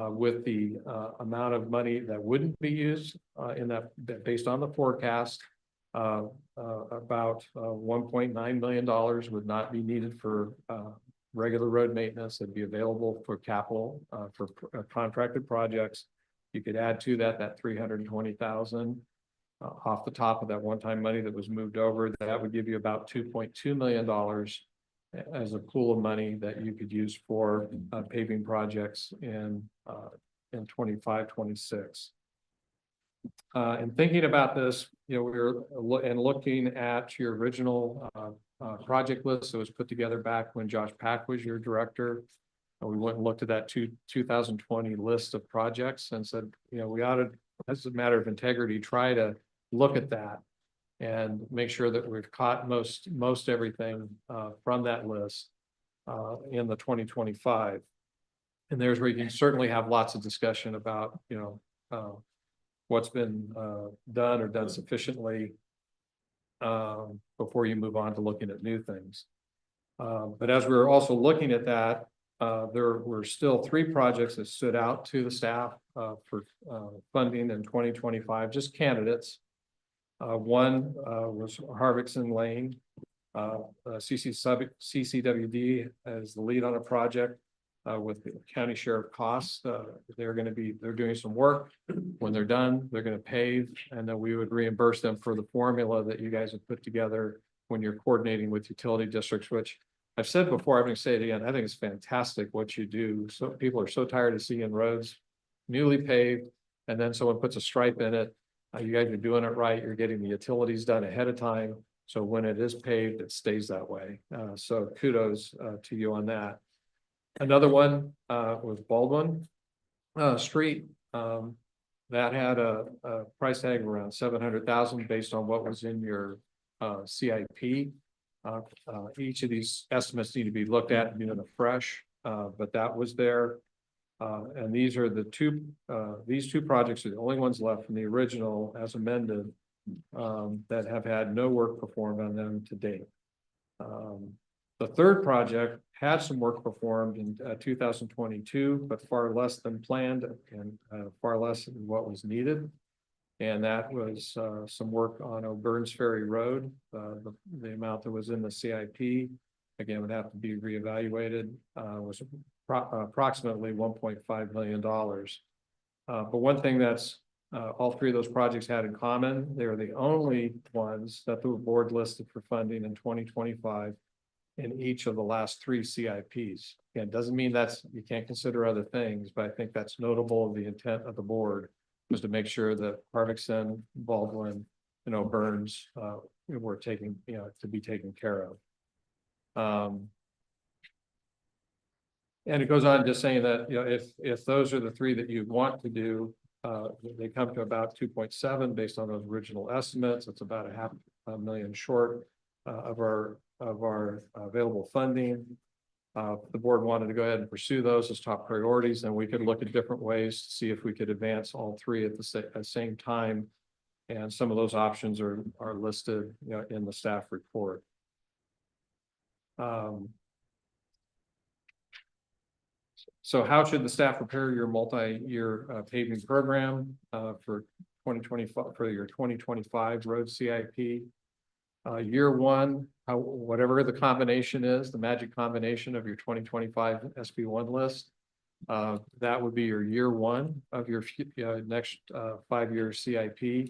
Speaker 5: with the amount of money that wouldn't be used in that, based on the forecast, about $1.9 million would not be needed for regular road maintenance. That'd be available for capital for contracted projects. You could add to that 320,000 off the top of that one-time money that was moved over. That would give you about $2.2 million as a pool of money that you could use for paving projects in 25, 26. And thinking about this, we were looking at your original project list that was put together back when Josh Pack was your director. And we went and looked at that 2020 list of projects and said, we ought to, as a matter of integrity, try to look at that and make sure that we've caught most everything from that list in the 2025. And there's where you can certainly have lots of discussion about, what's been done or done sufficiently before you move on to looking at new things. But as we're also looking at that, there were still 3 projects that stood out to the staff for funding in 2025, just candidates. One was Harvickson Lane. CCWD as the lead on a project with the county share of costs. They're doing some work. When they're done, they're going to pave, and then we would reimburse them for the formula that you guys have put together when you're coordinating with utility districts, which I've said before, I'm going to say it again. I think it's fantastic what you do. So people are so tired of seeing roads newly paved, and then someone puts a stripe in it. You guys are doing it right. You're getting the utilities done ahead of time. So when it is paved, it stays that way. So kudos to you on that. Another one was Baldwin Street. That had a price tag of around $700,000 based on what was in your CIP. Each of these estimates need to be looked at and afresh, but that was there. And these are these 2 projects are the only ones left from the original as amended that have had no work performed on them to date. The third project had some work performed in 2022, but far less than planned and far less than what was needed. And that was some work on O'Burns Ferry Road. The amount that was in the CIP, again, would have to be reevaluated, was approximately $1.5 million. But one thing that's all 3 of those projects had in common, they were the only ones that the board listed for funding in 2025 in each of the last 3 CIPs. Again, doesn't mean you can't consider other things, but I think that's notable. The intent of the board was to make sure that Harvickson, Baldwin, and O'Burns were to be taken care of. And it goes on just saying that, if those are the 3 that you want to do, they come to about 2.7 based on those original estimates. It's about $500,000 short of our available funding. The board wanted to go ahead and pursue those as top priorities, and we could look at different ways to see if we could advance all 3 at the same time. And some of those options are listed in the staff report. So how should the staff prepare your multi-year paving program for 2025 for your 2025 road CIP? Year 1, whatever the combination is, the magic combination of your 2025 SB1 list, that would be your year 1 of your next 5-year CIP,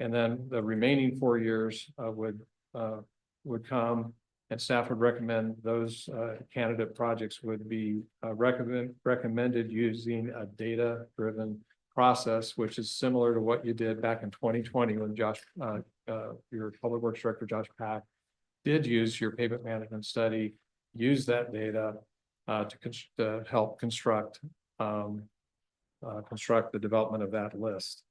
Speaker 5: and then the remaining 4 years would come. And staff would recommend those candidate projects would be recommended using a data-driven process, which is similar to what you did back in 2020 when Josh, your Public Works Director, Josh Pack, did use your pavement management study, use that data to help construct the development of that list.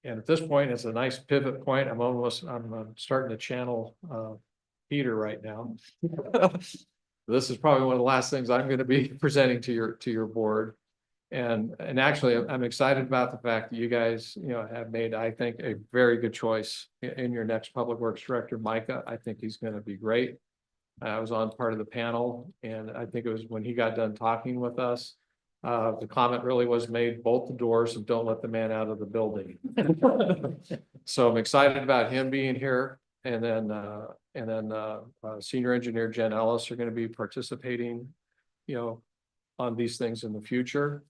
Speaker 5: And at this point, it's a nice pivot point. I'm starting to channel Peter right now. This is probably one of the last things I'm going to be presenting to your board. And actually, I'm excited about the fact that you guys, have made, I think, a very good choice in your next Public Works Director, Micah. I think he's going to be great. I was on part of the panel, and I think it was when he got done talking with us, the comment really was made, bolt the doors and don't let the man out of the building. So I'm excited about him being here. And then Senior Engineer Jen Ellis are going to be participating, on these things in the future.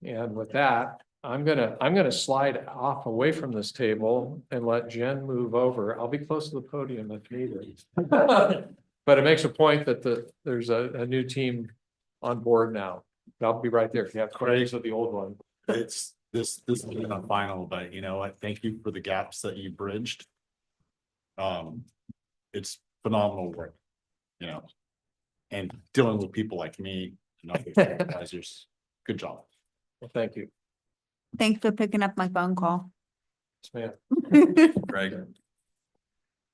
Speaker 5: And with that, I'm gonna slide off away from this table and let Jen move over. I'll be close to the podium if needed. But it makes a point that there's a new team on board now. I'll be right there if you have questions of the old one.
Speaker 8: This is not final, but you know what? Thank you for the gaps that you bridged. It's phenomenal work, and dealing with people like me and other supervisors. Good job.
Speaker 5: Well, thank you.
Speaker 13: Thanks for picking up my phone call.
Speaker 5: Yes, ma'am.
Speaker 1: Greg.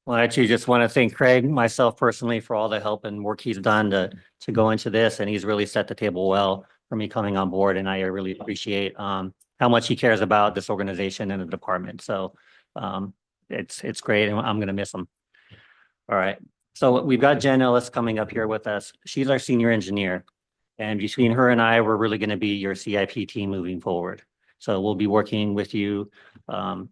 Speaker 14: Well, I actually just want to thank Craig, myself personally, for all the help and work he's done to go into this, and he's really set the table well for me coming on board, and I really appreciate how much he cares about this organization and the department. So it's great, and I'm going to miss him. All right. So we've got Jen Ellis coming up here with us. She's our senior engineer, and between her and I, we're really going to be your CIP team moving forward. So we'll be working with you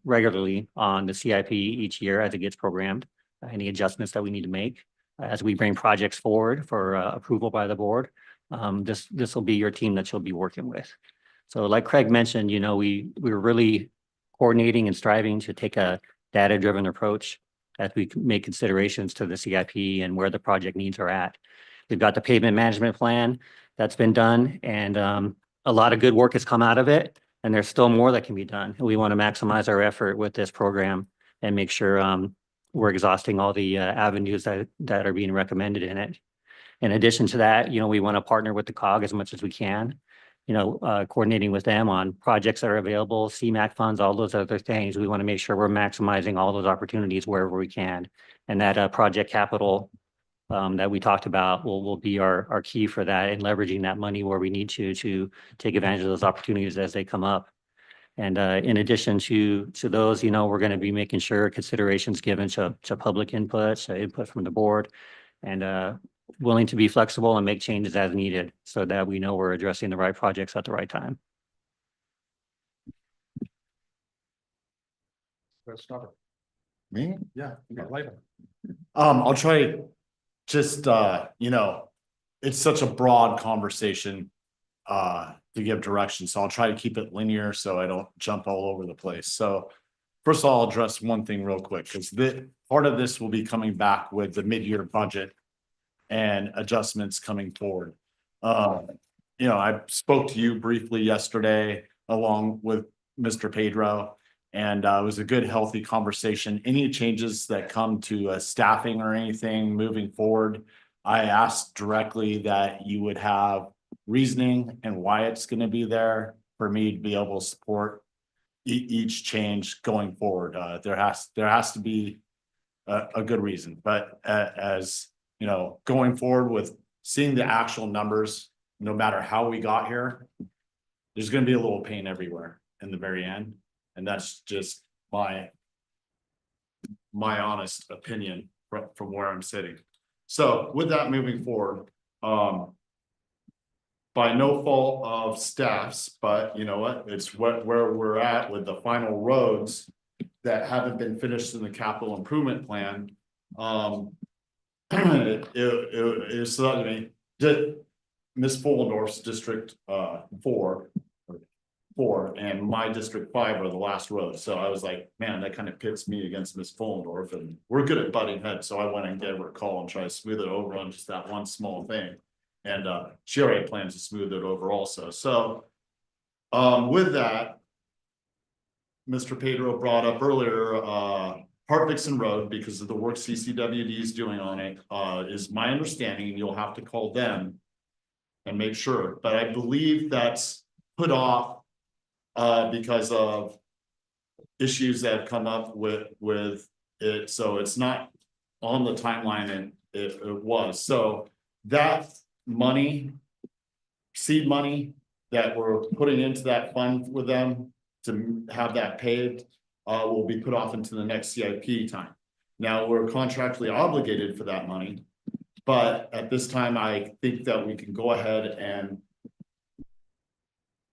Speaker 14: regularly on the CIP each year as it gets programmed, any adjustments that we need to make as we bring projects forward for approval by the board. This will be your team that you'll be working with. So like Craig mentioned, we're really coordinating and striving to take a data-driven approach as we make considerations to the CIP and where the project needs are at. We've got the pavement management plan that's been done, and a lot of good work has come out of it. And there's still more that can be done. We want to maximize our effort with this program and make sure we're exhausting all the avenues that are being recommended in it. In addition to that, we want to partner with the COG as much as we can, coordinating with them on projects that are available, CMAQ funds, all those other things. We want to make sure we're maximizing all those opportunities wherever we can. And that project capital that we talked about will be our key for that, and leveraging that money where we need to take advantage of those opportunities as they come up. And in addition to those, we're going to be making sure considerations given to public input, input from the board, and willing to be flexible and make changes as needed so that we know we're addressing the right projects at the right time.
Speaker 15: Me?
Speaker 1: Yeah, you got later.
Speaker 8: I'll try just, it's such a broad conversation to give direction. So I'll try to keep it linear so I don't jump all over the place. So first of all, I'll address one thing real quick, because part of this will be coming back with the mid-year budget and adjustments coming forward. I spoke to you briefly yesterday along with Mr. Pedro, and it was a good, healthy conversation. Any changes that come to staffing or anything moving forward, I asked directly that you would have reasoning and why it's going to be there for me to be able to support each change going forward. There has to be a good reason, but as going forward with seeing the actual numbers, no matter how we got here, there's going to be a little pain everywhere in the very end. And that's just my honest opinion from where I'm sitting. So with that moving forward, by no fault of staffs, but you know what, it's where we're at with the final roads that haven't been finished in the capital improvement plan. It stunned me that Miss Fullendorf's district 4 and my district 5 are the last roads. So I was like, man, that kind of pits me against Miss Fullendorf, and we're good at butting heads. So I went and gave her a call and tried to smooth it over on just that one small thing. And she already plans to smooth it over also. So with that, Mr. Pedro brought up earlier Hart-Vixen Road, because of the work CCWD is doing on it, is my understanding, and you'll have to call them and make sure, but I believe that's put off because of
Speaker 15: issues that have come up with it, so it's not on the timeline, and it was, so that money, seed money that we're putting into that fund with them to have that paid, will be put off into the next CIP time. Now, we're contractually obligated for that money, but at this time, I think that we can go ahead and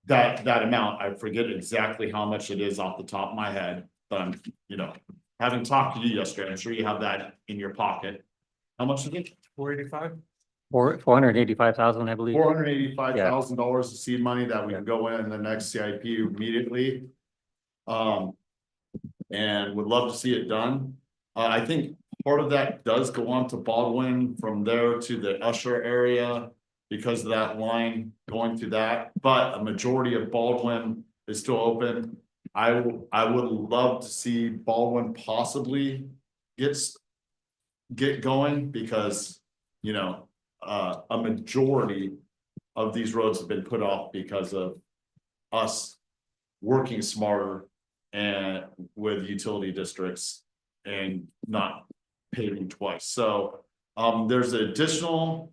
Speaker 15: that amount, I forget exactly how much it is off the top of my head, but I'm, having talked to you yesterday, I'm sure you have that in your pocket. How much is it? 485?
Speaker 14: 485,000, I believe.
Speaker 15: $485,000 of seed money that we can go in the next CIP immediately. And would love to see it done. I think part of that does go on to Baldwin, from there to the Usher area, because of that line going through that, but a majority of Baldwin is still open. I would love to see Baldwin possibly get going, because, a majority of these roads have been put off because of us working smarter and with utility districts and not paving twice. So there's an additional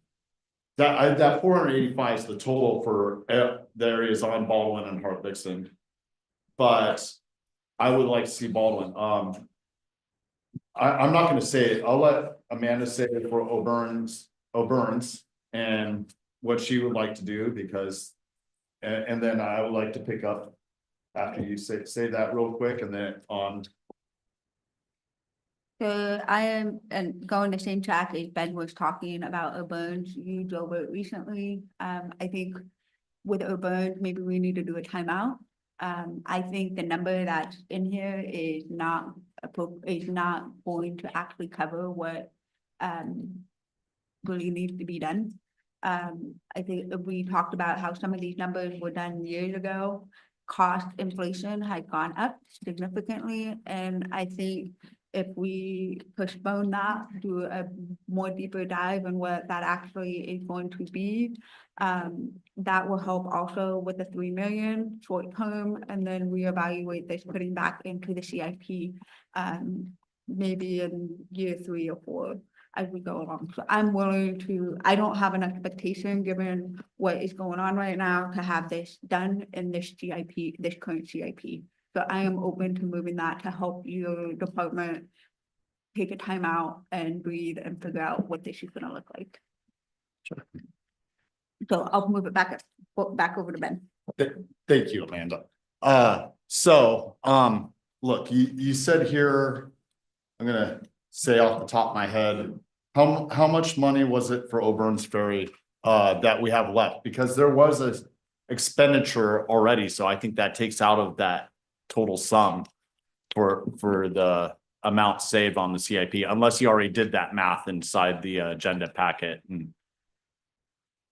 Speaker 15: that 485 is the total for the areas on Baldwin and Hart-Dixon, but I would like to see Baldwin. I'm not going to say it. I'll let Amanda say it for O'Byrne's and what she would like to do, because and then I would like to pick up after you say that real quick, and then on.
Speaker 13: So I am, and going the same track as Ben was talking about O'Byrne's, you drove it recently. I think with O'Byrne's, maybe we need to do a timeout. I think the number that's in here is not going to actually cover what really needs to be done. I think we talked about how some of these numbers were done years ago. Cost inflation had gone up significantly, and I think if we postpone that, do a more deeper dive on what that actually is going to be, that will help also with the 3 million short term, and then reevaluate this, putting back into the CIP, maybe in year 3 or 4 as we go along. So I'm willing to, I don't have an expectation, given what is going on right now, to have this done in this CIP, this current CIP. So I am open to moving that to help your department take a time out and breathe and figure out what this is gonna look like.
Speaker 15: Sure.
Speaker 13: So I'll move it back over to Ben.
Speaker 15: Thank you, Amanda. Look, you said here, I'm gonna say off the top of my head, how much money was it for O'Byrne's Ferry that we have left? Because there was a expenditure already, so I think that takes out of that total sum for the amount saved on the CIP, unless you already did that math inside the agenda packet.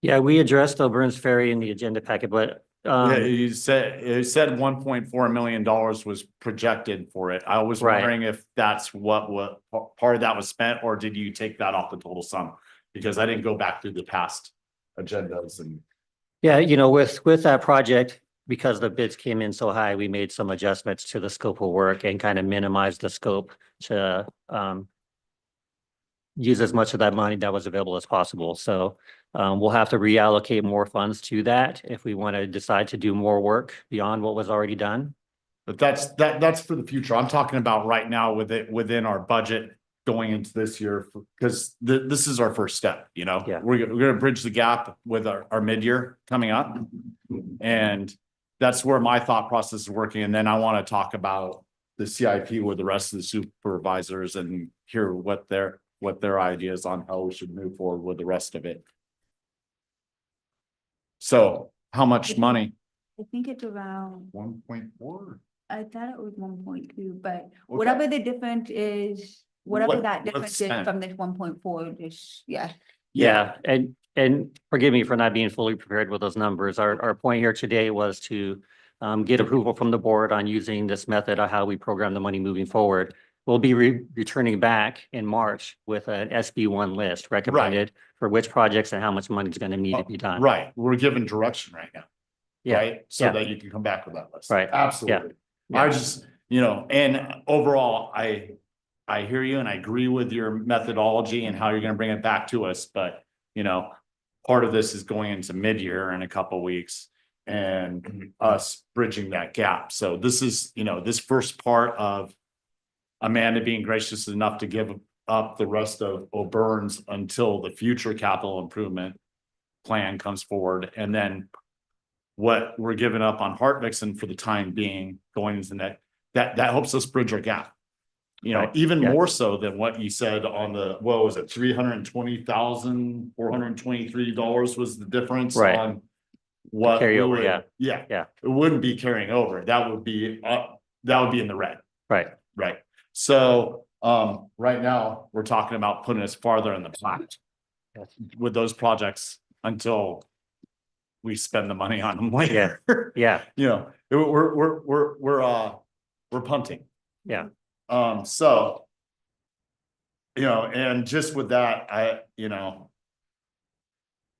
Speaker 14: Yeah, we addressed O'Byrne's Ferry in the agenda packet, but
Speaker 15: Yeah, it said $1.4 million was projected for it. I was wondering if that's what part of that was spent, or did you take that off the total sum? Because I didn't go back through the past agendas and.
Speaker 14: yeah, with that project, because the bids came in so high, we made some adjustments to the scope of work and kind of minimized the scope to use as much of that money that was available as possible. So we'll have to reallocate more funds to that if we want to decide to do more work beyond what was already done.
Speaker 15: But that's for the future. I'm talking about right now within our budget going into this year, because this is our first step,
Speaker 14: Yeah.
Speaker 15: We're going to bridge the gap with our mid-year coming up. And that's where my thought process is working. And then I want to talk about the CIP with the rest of the supervisors and hear what their ideas on how we should move forward with the rest of it. So how much money?
Speaker 13: I think it's around,
Speaker 15: 1.4.
Speaker 13: I thought it was 1.2, but whatever the difference is, whatever that difference is from this 1.4, just, yeah.
Speaker 14: Yeah, and forgive me for not being fully prepared with those numbers. Our point here today was to get approval from the board on using this method of how we program the money moving forward. We'll be returning back in March with an SB1 list recommended for which projects and how much money is going to need to be done.
Speaker 15: Right. We're given direction right now.
Speaker 14: Yeah.
Speaker 15: Right. So that you can come back with that list.
Speaker 14: Right.
Speaker 15: Absolutely.
Speaker 14: Yeah.
Speaker 15: you know, and overall, I hear you and I agree with your methodology and how you're gonna bring it back to us, but, you know, part of this is going into mid-year in a couple weeks and us bridging that gap. So this is, you know, this first part of Amanda being gracious enough to give up the rest of O'Byrne's until the future capital improvement plan comes forward. And then what we're giving up on Hart Vixen for the time being going into that helps us bridge our gap. You know,
Speaker 14: Right.
Speaker 15: even
Speaker 14: Yeah.
Speaker 15: more so than what you said on the, what was it, $320,423 was the difference
Speaker 14: Right.
Speaker 15: on what we
Speaker 14: Carryover,
Speaker 15: would,
Speaker 14: yeah.
Speaker 15: it wouldn't be carrying over. That would be in the red.
Speaker 14: Right.
Speaker 15: Right. So, right now, we're talking about putting us farther in the plat with those projects until we spend the money on them later.
Speaker 14: Yeah.
Speaker 15: You know, we're punting.
Speaker 14: Yeah.
Speaker 15: So, you know, and just with that, you know,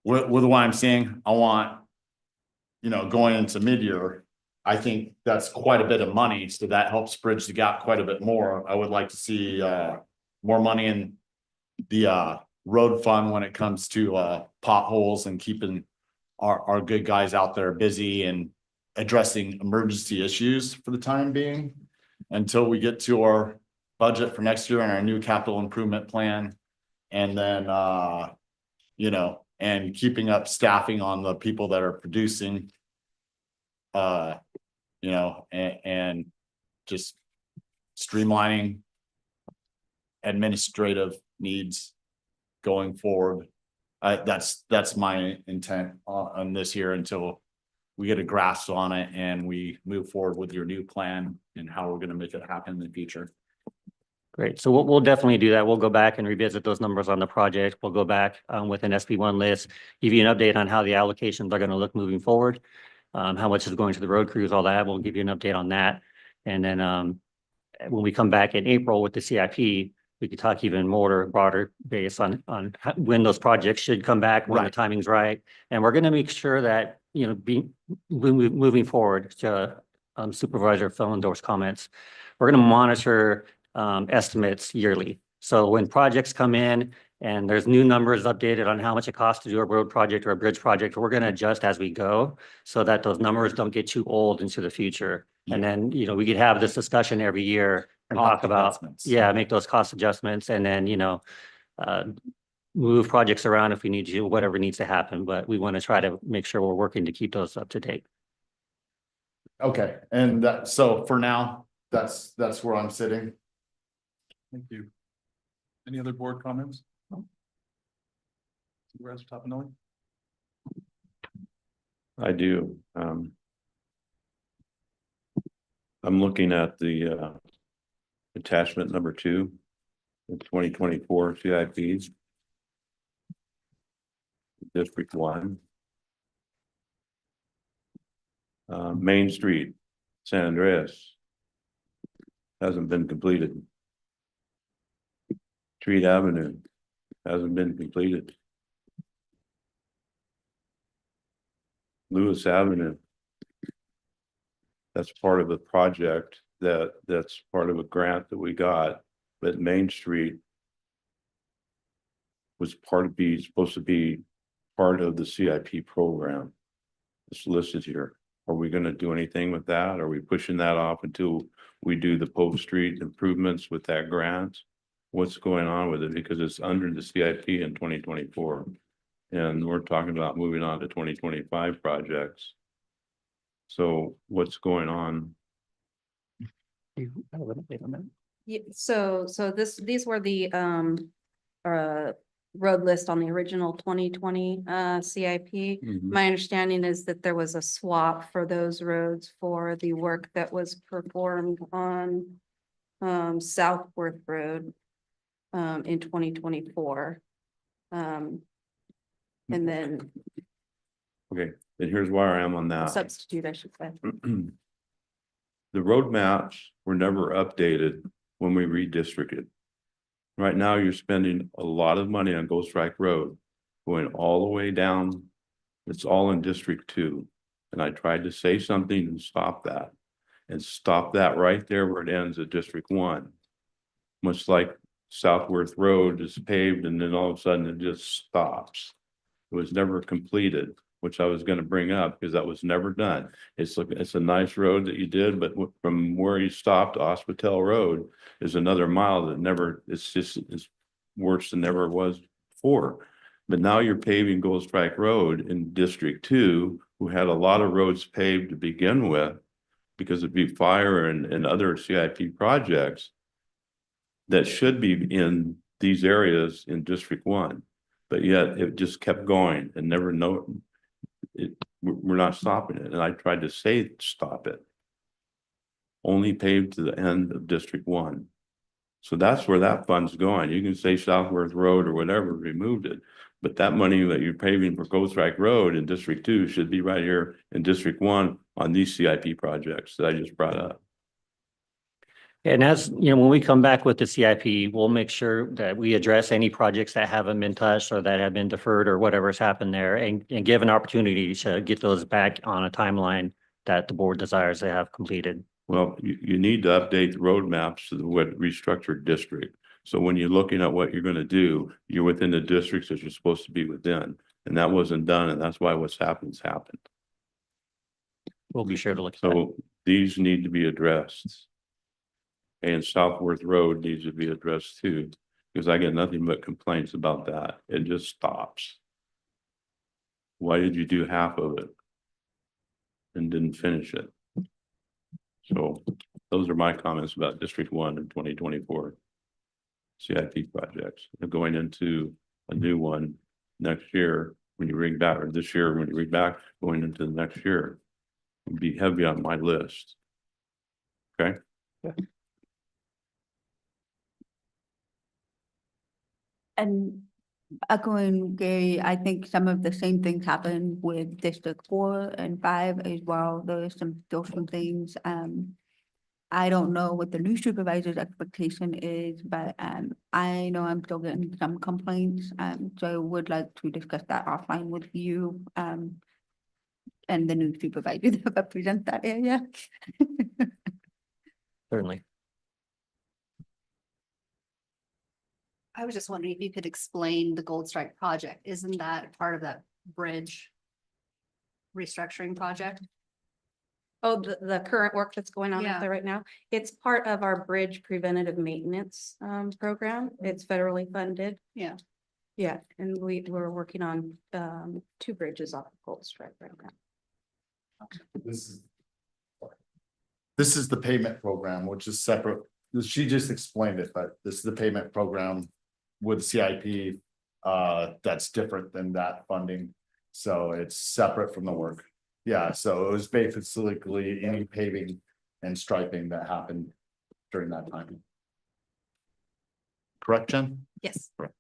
Speaker 15: with what I'm seeing, I want, you know, going into mid-year, I think that's quite a bit of money, so that helps bridge the gap quite a bit more. I would like to see, more money in the, road fund when it comes to, potholes and keeping our good guys out there busy and addressing emergency issues for the time being until we get to our budget for next year and our new capital improvement plan. And then, you know, and keeping up staffing on the people that are producing, you know, and just streamlining administrative needs going forward. That's my intent on this year until we get a grasp on it and we move forward with your new plan and how we're gonna make it happen in the future.
Speaker 14: Great. So we'll definitely do that. We'll go back and revisit those numbers on the project. We'll go back with an SB1 list, give you an update on how the allocations are going to look moving forward. How much is going to the road crews, all that. We'll give you an update on that. And then when we come back in April with the CIP, we could talk even more broader based on when those projects should come back, when the timing's right. And we're going to make sure that, you know, moving forward to Supervisor Philendorf's comments, we're going to monitor estimates yearly. So when projects come in and there's new numbers updated on how much it costs to do a road project or a bridge project, we're going to adjust as we go so that those numbers don't get too old into the future. And then, you know, we could have this discussion every year and talk about, make those cost adjustments and then, you know, move projects around if we need to, whatever needs to happen. But we want to try to make sure we're working to keep those up to date.
Speaker 15: Okay, and that, so for now, that's where I'm sitting.
Speaker 1: Thank you. Any other board comments? Supervisor Toppinelli?
Speaker 2: I do. I'm looking at the attachment number 2, the 2024 CIPs. District 1. Main Street, San Andreas. Hasn't been completed. Street Avenue hasn't been completed. Lewis Avenue. That's part of a project that's part of a grant that we got, but Main Street was supposed to be part of the CIP program. It's listed here. Are we going to do anything with that? Are we pushing that off until we do the Pope Street improvements with that grant? What's going on with it? Because it's under the CIP in 2024. And we're talking about moving on to 2025 projects. So what's going on?
Speaker 16: Yeah, so these were the road list on the original 2020 CIP. My understanding is that there was a swap for those roads for the work that was performed on Southworth Road in 2024. And then
Speaker 2: Okay, and here's where I am on that.
Speaker 16: substitute, I should say.
Speaker 2: The road maps were never updated when we redistricted. Right now, you're spending a lot of money on Ghost Strike Road, going all the way down. It's all in District 2. And I tried to say something and stop that. and stop that right there where it ends at District 1. Much like Southworth Road is paved and then all of a sudden it just stops. It was never completed, which I was going to bring up because that was never done. It's a nice road that you did, but from where you stopped, Hospital Road is another mile that never, it's worse than ever was before. But now you're paving Gold Strike Road in District 2, who had a lot of roads paved to begin with because it'd be fire and other CIP projects that should be in these areas in District 1. But yet it just kept going and never we're not stopping it. And I tried to say, stop it. Only paved to the end of District 1. So that's where that fund's going. You can say Southworth Road or whatever, removed it. But that money that you're paving for Gold Strike Road in District 2 should be right here in District 1 on these CIP projects that I just brought up.
Speaker 14: And as you know, when we come back with the CIP, we'll make sure that we address any projects that haven't been touched or that have been deferred or whatever's happened there and give an opportunity to get those back on a timeline that the board desires to have completed.
Speaker 2: Well, you need to update the roadmaps to the restructured district. So when you're looking at what you're going to do, you're within the districts that you're supposed to be within. And that wasn't done. And that's why what's happened.
Speaker 14: We'll be sure to look at that.
Speaker 2: So these need to be addressed. And Southworth Road needs to be addressed too, because I get nothing but complaints about that. It just stops. Why did you do half of it and didn't finish it? So those are my comments about District 1 in 2024 CIP projects. They're going into a new one next year when you bring back, or this year when you bring back, going into the next year. It'll be heavy on my list. Okay.
Speaker 14: Yeah.
Speaker 13: And echoing Gary, I think some of the same things happen with District 4 and 5 as well. There's still some things. I don't know what the new supervisor's expectation is, but I know I'm still getting some complaints. So I would like to discuss that offline with you and the new supervisor that represents that area.
Speaker 14: Certainly.
Speaker 17: I was just wondering if you could explain the Gold Strike project. Isn't that part of that bridge restructuring project?
Speaker 16: Oh, the current work that's going on out
Speaker 17: Yeah.
Speaker 16: there right now, it's part of our bridge preventative maintenance program. It's federally funded.
Speaker 17: Yeah.
Speaker 16: Yeah, and we're working on 2 bridges off of Gold Strike right now.
Speaker 15: This is the payment program, which is separate. She just explained it, but this is the payment program with CIP that's different than that funding. So it's separate from the work. Yeah, so it was basically any paving and striping that happened during that time. Correct, Jen?
Speaker 17: Yes.
Speaker 15: Correct.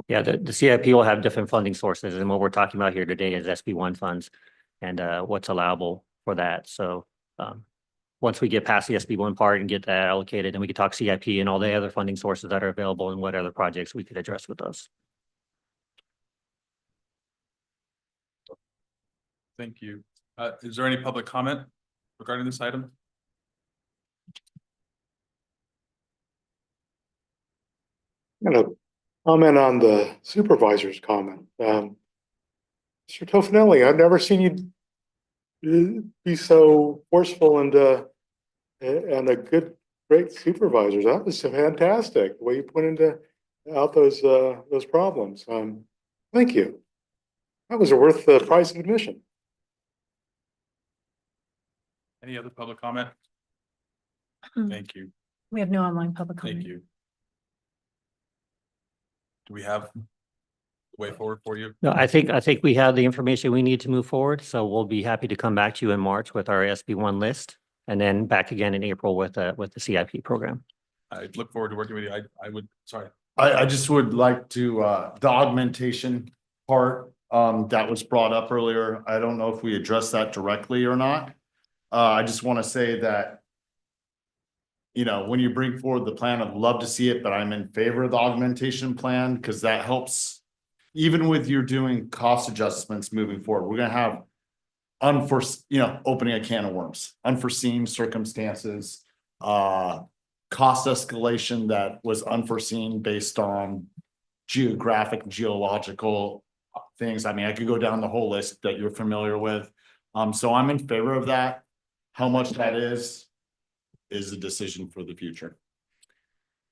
Speaker 14: Yeah, the CIP will have different funding sources, and what we're talking about here today is SB1 funds and what's allowable for that. So once we get past the SB1 part and get that allocated, then we can talk CIP and all the other funding sources that are available and what other projects we could address with those.
Speaker 1: Thank you. Is there any public comment regarding this item?
Speaker 7: I'm gonna comment on the supervisor's comment. Mr. Tofinelli, I've never seen you be so forceful and a great supervisor. That was fantastic, the way you pointed out those problems. Thank you. That was worth the price of admission.
Speaker 1: Any other public comment? Thank you.
Speaker 4: We have no online public comment.
Speaker 1: Thank you. Do we have a way forward for you?
Speaker 14: No, I think we have the information we need to move forward. So we'll be happy to come back to you in March with our SB1 list and then back again in April with the CIP program.
Speaker 1: I look forward to working with you. Sorry.
Speaker 15: I just would like to, the augmentation part, that was brought up earlier. I don't know if we addressed that directly or not. I just want to say that, you know, when you bring forward the plan, I'd love to see it, but I'm in favor of the augmentation plan because that helps. Even with you doing cost adjustments moving forward, we're gonna have unforeseen, opening a can of worms, unforeseen circumstances, cost escalation that was unforeseen based on geographic, geological things. I mean, I could go down the whole list that you're familiar with. So I'm in favor of that. How much that is a decision for the future.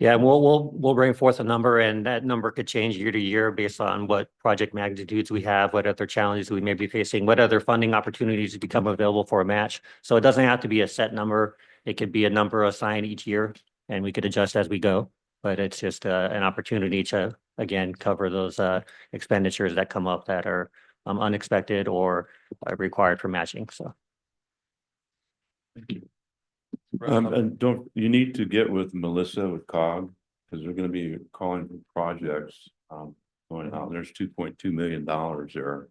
Speaker 14: Yeah, we'll bring forth a number, and that number could change year to year based on what project magnitudes we have, what other challenges we may be facing, what other funding opportunities become available for a match. So it doesn't have to be a set number. It could be a number assigned each year, and we could adjust as we go. But it's just an opportunity to, again, cover those expenditures that come up that are unexpected or required for matching. So.
Speaker 1: Thank you.
Speaker 2: And you need to get with Melissa with COG, because they're gonna be calling for projects, going out. There's $2.2 million there.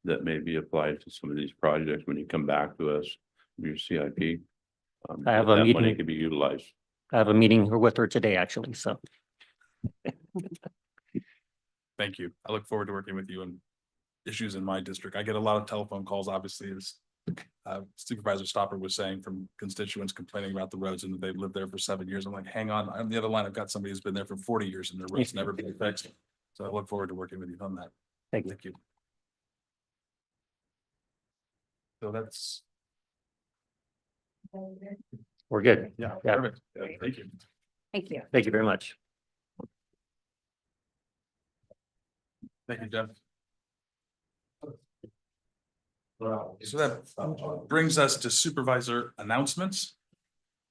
Speaker 2: That may be applied to some of these projects when you come back to us, with your CIP.
Speaker 14: I have
Speaker 2: that
Speaker 14: a
Speaker 2: money
Speaker 14: meeting.
Speaker 2: could be utilized.
Speaker 14: I have a meeting with her today, actually, so.
Speaker 1: Thank you. I look forward to working with you on issues in my district. I get a lot of telephone calls, obviously, as Supervisor Stopper was saying, from constituents complaining about the roads and that they've lived there for 7 years. I'm like, hang on, on the other line, I've got somebody who's been there for 40 years and their road's never been fixed. So I look forward to working with you on that.
Speaker 14: Thank you.
Speaker 1: Thank you. So that's.
Speaker 14: We're good.
Speaker 1: Yeah,
Speaker 14: Yeah.
Speaker 1: perfect. Yeah, thank you.
Speaker 17: Thank you.
Speaker 14: Thank you very much.
Speaker 1: Thank you, Jeff. So that brings us to supervisor announcements.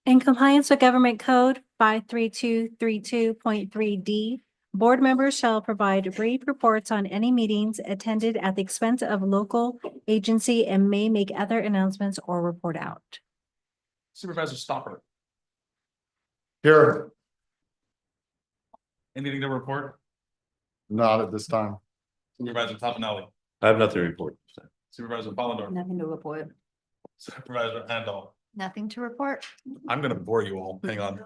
Speaker 4: In compliance with Government Code 53232.3D, board members shall provide brief reports on any meetings attended at the expense of local agency and may make other announcements or report out.
Speaker 1: Supervisor Stopper,
Speaker 15: Here,
Speaker 1: anything to report?
Speaker 15: not at this time.
Speaker 1: Supervisor Toppinelli,
Speaker 2: I have nothing to report.
Speaker 1: Supervisor Polidor,
Speaker 13: Nothing to report.
Speaker 1: Supervisor Handel.
Speaker 17: Nothing to report.
Speaker 1: I'm gonna bore you all. Hang on.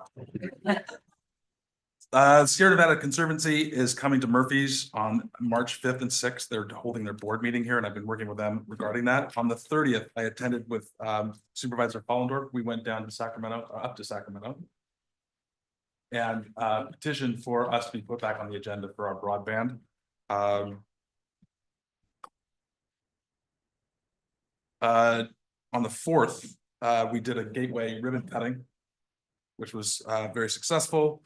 Speaker 1: Sierra Nevada Conservancy is coming to Murphy's on March 5th and 6th. They're holding their board meeting here, and I've been working with them regarding that. On the 30th, I attended with Supervisor Pollendorf. We went down to Sacramento, up to Sacramento. And petitioned for us to be put back on the agenda for our broadband. On the 4th, we did a gateway ribbon cutting, which was very successful.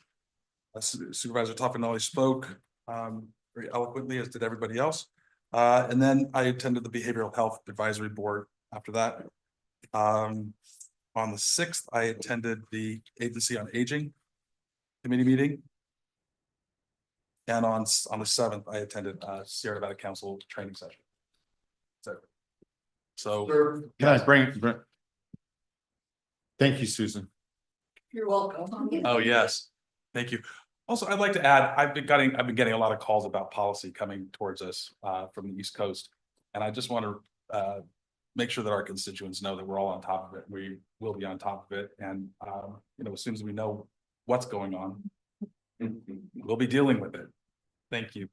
Speaker 1: Supervisor Toffenelli spoke very eloquently, as did everybody else. And then I attended the Behavioral Health Advisory Board after that. On the 6th, I attended the Agency on Aging committee meeting. And on the 7th, I attended Sierra Nevada Council training session. So
Speaker 15: Can I bring? Thank you, Susan.
Speaker 17: You're welcome.
Speaker 1: oh, yes, thank you. Also, I'd like to add, I've been getting a lot of calls about policy coming towards us from the East Coast. And I just want to make sure that our constituents know that we're all on top of it. We will be on top of it. And as soon as we know what's going on, we'll be dealing with it. Thank you.